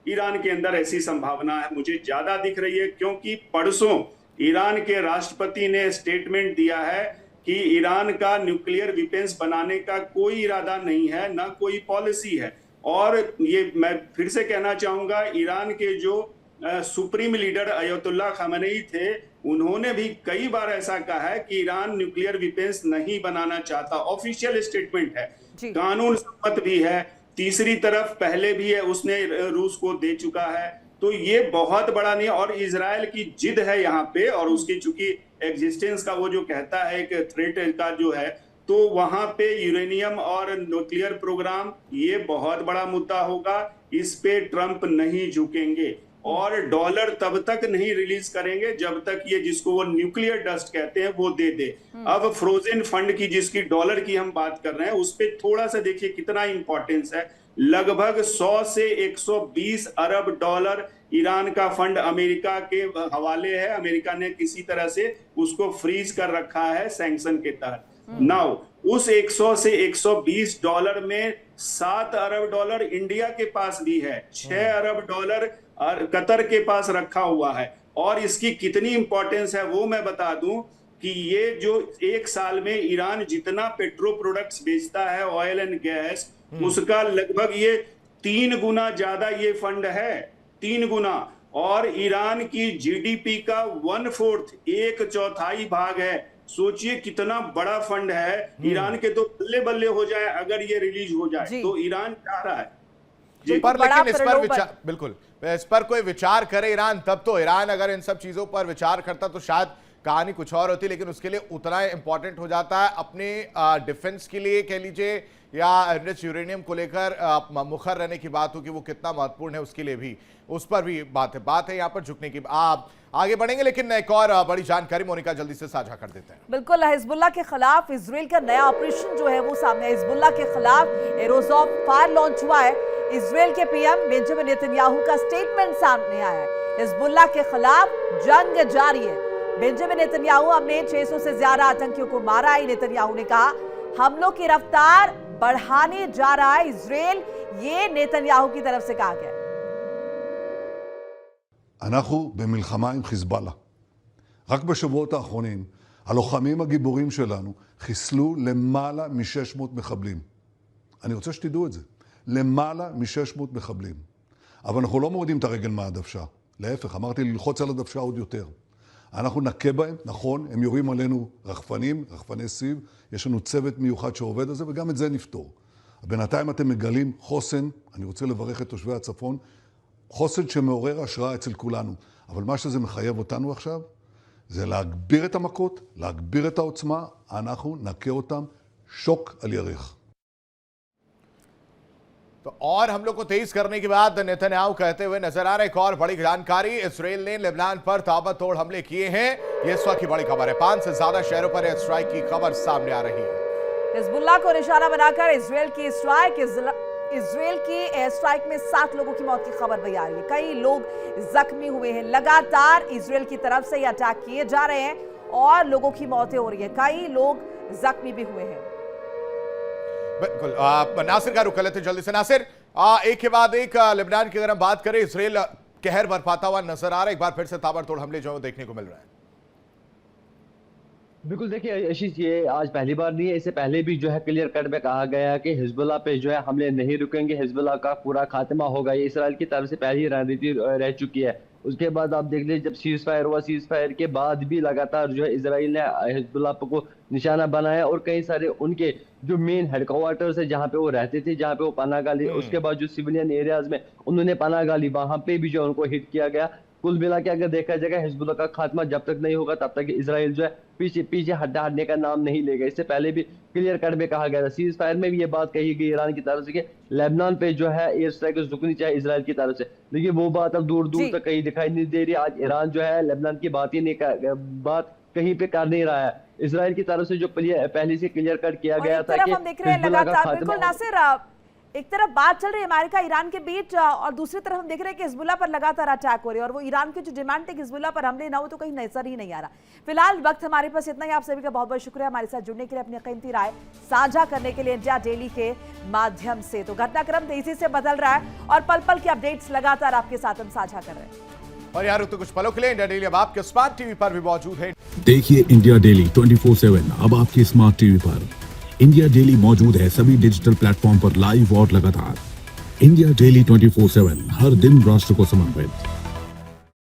ईरान के अंदर ऐसी संभावना है, मुझे ज्यादा दिख रही है। क्योंकि परसों ईरान के राष्ट्रपति ने स्टेटमेंट दिया है कि ईरान का न्यूक्लियर वेपन्स बनाने का कोई इरादा नहीं है, ना कोई पॉलिसी है। और ये मैं फिर से कहना चाहूंगा, ईरान के जो सुप्रीम लीडर अयतुल्ला खamenei थे, उन्होंने भी कई बार ऐसा कहा है कि ईरान न्यूक्लियर वेपन्स नहीं बनाना चाहता। ऑफिशियल स्टेटमेंट है, कानून सम्मत भी है। तीसरी तरफ पहले भी है उसने रूस को दे चुका है। तो ये बहुत बड़ा नहीं, और इजराइल की जिद है यहाँ पे, और उसकी चूंकि एग्जिस्टेंस का वो जो कहता है एक थ्रेट का जो है, तो वहां पे यूरेनियम और न्यूक्लियर प्रोग्राम ये बहुत बड़ा मुद्दा होगा। इस पे ट्रंप नहीं झुकेंगे और डॉलर तब तक नहीं रिलीज करेंगे जब तक ये जिसको वो न्यूक्लियर डस्ट कहते हैं वो दे दे। अब फ्रोजन फंड की जिसकी डॉलर की हम बात कर रहे हैं उस पे थोड़ा सा देखिए कितना इंपॉर्टेंस है। लगभग 100 से 120 अरब डॉलर ईरान का फंड अमेरिका के हवाले है। अमेरिका ने किसी तरह से उसको फ्रीज कर रखा है सैंक्शन के तहत। नाउ उस 100 से 120 डॉलर में 7 अरब डॉलर इंडिया के पास भी है, 6 अरब डॉलर कतर के पास रखा हुआ है। और इसकी कितनी इंपॉर्टेंस है वो मैं बता दूं कि ये जो एक साल में ईरान जितना पेट्रो प्रोडक्ट्स बेचता है, ऑयल एंड गैस, उसका लगभग ये 3 गुना ज्यादा ये फंड है, 3 गुना। और ईरान की जीडीपी का 1/4 1/4 भाग है। सोचिए कितना बड़ा फंड है ईरान के। तो बल्ले बल्ले हो जाए अगर ये रिलीज हो जाए तो ईरान चाह रहा है जी। पर लेकिन इस पर विचार, बिल्कुल इस पर कोई विचार करे ईरान, तब तो ईरान अगर इन सब चीजों पर विचार करता तो शायद कहानी कुछ और होती। लेकिन उसके लिए उतना इंपॉर्टेंट हो जाता है अपने डिफेंस के लिए कह लीजिए, या एनरिच यूरेनियम को लेकर मुखर रहने की बात हो कि वो कितना महत्वपूर्ण है, उसके लिए भी उस पर भी बात है यहाँ पर झुकने की। आप आगे बढ़ेंगे लेकिन एक और बड़ी जानकारी मोनिका जल्दी से साझा कर देते हैं। बिल्कुल, हिजबुल्लाह के खिलाफ इजराइल का नया ऑपरेशन जो है वो सामने। हिजबुल्लाह के खिलाफ एरोज ऑफ फायर लॉन्च हुआ है। इजराइल के पीएम बेंजामिन नेतन्याहू का स्टेटमेंट सामने आया है। हिजबुल्लाह के खिलाफ जंग जारी है। बेंजामिन नेतन्याहू हमने 600 से ज्यादा आतंकियों को मारा है। नेतन्याहू ने कहा हमलों की रफ्तार बढ़ाने जा रहा है इजराइल, ये नेतन्याहू की तरफ से कहा गया। אנחנו במלחמה עם חיזבאללה. רק בשבועות האחרונים, הלוחמים הגיבורים שלנו חיסלו למעלה מ-600 מחבלים. אני רוצה שתדעו את זה. למעלה מ-600 מחבלים. אבל אנחנו לא מורידים את הרגל מהדוושה. להפך, אמרתי ללחוץ על הדוושה עוד יותר. אנחנו נכה בהם, נכון, הם יורים עלינו רחפנים, רחפני סיב, יש לנו צוות מיוחד שעובד על זה, וגם את זה נפתור. בינתיים אתם מגלים חוסן, אני רוצה לברך את תושבי הצפון, חוסן שמעורר השראה אצל כולנו. אבל מה שזה מחייב אותנו עכשיו, זה להגביר את המכות, להגביר את העוצמה, אנחנו נכה אותם שוק על ירך. तो और हम लोग को तेज करने के बाद नेतन्याहू कहते हुए नजर आ रहे। एक और बड़ी जानकारी, इजराइल ने लेबनान पर ताबड़तोड़ हमले किए हैं। ये इस वक्त की बड़ी खबर है। 5 से ज्यादा शहरों पर एयर स्ट्राइक की खबर सामने आ रही है। हिजबुल्लाह को निशाना बनाकर इजराइल की एयर स्ट्राइक में 7 लोगों की मौत की खबर भी आ रही है। कई लोग जख्मी हुए हैं। लगातार इजराइल की तरफ से ये अटैक किए जा रहे हैं और लोगों की मौतें हो रही है, कई लोग जख्मी भी हुए हैं। बिल्कुल, नासिर का रुख कर लेते जल्दी से। नासिर, एक के बाद एक लेबनान की अगर हम बात करें, इजराइल कहर बरपाता हुआ नजर आ रहा है। एक बार फिर से ताबड़तोड़ हमले जो देखने को मिल रहा है। बिल्कुल, देखिए आशीष, ये आज पहली बार नहीं है। इससे पहले भी जो है क्लियर कट में कहा गया है कि हिजबुल्लाह पे जो है हमले नहीं रुकेंगे, हिजबुल्लाह का पूरा खात्मा होगा। ये इजराइल की तरफ से पहली रणनीति रह चुकी है। उसके बाद आप देख लीजिए, जब सीज फायर हुआ, सीज फायर के बाद भी लगातार जो है इजराइल ने हिजबुल्लाह को निशाना बनाया और कई सारे उनके जो मेन हेडक्वार्टर्स है जहाँ पे वो रहते थे, जहाँ पे वो पनाह गाली, उसके बाद जो सिविलियन एरियाज में उन्होंने पनाह गाली, वहां पे भी जो उनको हिट किया गया। कुल मिला के अगर देखा जाएगा, हिजबुल्लाह का खात्मा जब तक नहीं होगा तब तक इजराइल जो है पीछे हटने का नाम नहीं लेगा। इससे पहले भी क्लियर कट में कहा गया था, सीज फायर में भी ये बात कही गई ईरान की तरफ से कि लेबनान पे जो है एयर स्ट्राइक रुकनी चाहिए इजराइल की तरफ से। लेकिन वो बात अब दूर दूर तक कहीं दिखाई नहीं दे रही। आज ईरान जो है लेबनान की बात कहीं पे कर नहीं रहा है। इजराइल की तरफ से जो पहले से क्लियर कट किया गया था कि हिजबुल्लाह का खात्मा, एक तरफ बात चल रही है अमेरिका ईरान के बीच और दूसरी तरफ हम देख रहे हैं कि हिजबुल्लाह पर लगातार अटैक हो रहे हैं और वो ईरान की जो डिमांड थी हिजबुल्लाह पर हमले ना हो तो कहीं नजर ही नहीं आ रहा। फिलहाल वक्त हमारे पास इतना ही। आप सभी का बहुत बहुत शुक्रिया हमारे साथ जुड़ने के लिए, अपनी कीमती राय साझा करने के लिए इंडिया डेली के माध्यम से। तो घटनाक्रम तेजी से बदल रहा है और पल पल की अपडेट्स लगातार आपके साथ हम साझा कर रहे हैं। और यार तो कुछ पलों के लिए इंडिया डेली अब आपके स्मार्ट टीवी पर भी मौजूद है। देखिए इंडिया डेली 24/7 अब आपकी स्मार्ट टीवी पर। इंडिया डेली मौजूद है सभी डिजिटल प्लेटफॉर्म पर लाइव और लगातार। इंडिया डेली 24/7 हर दिन राष्ट्र को समर्पित।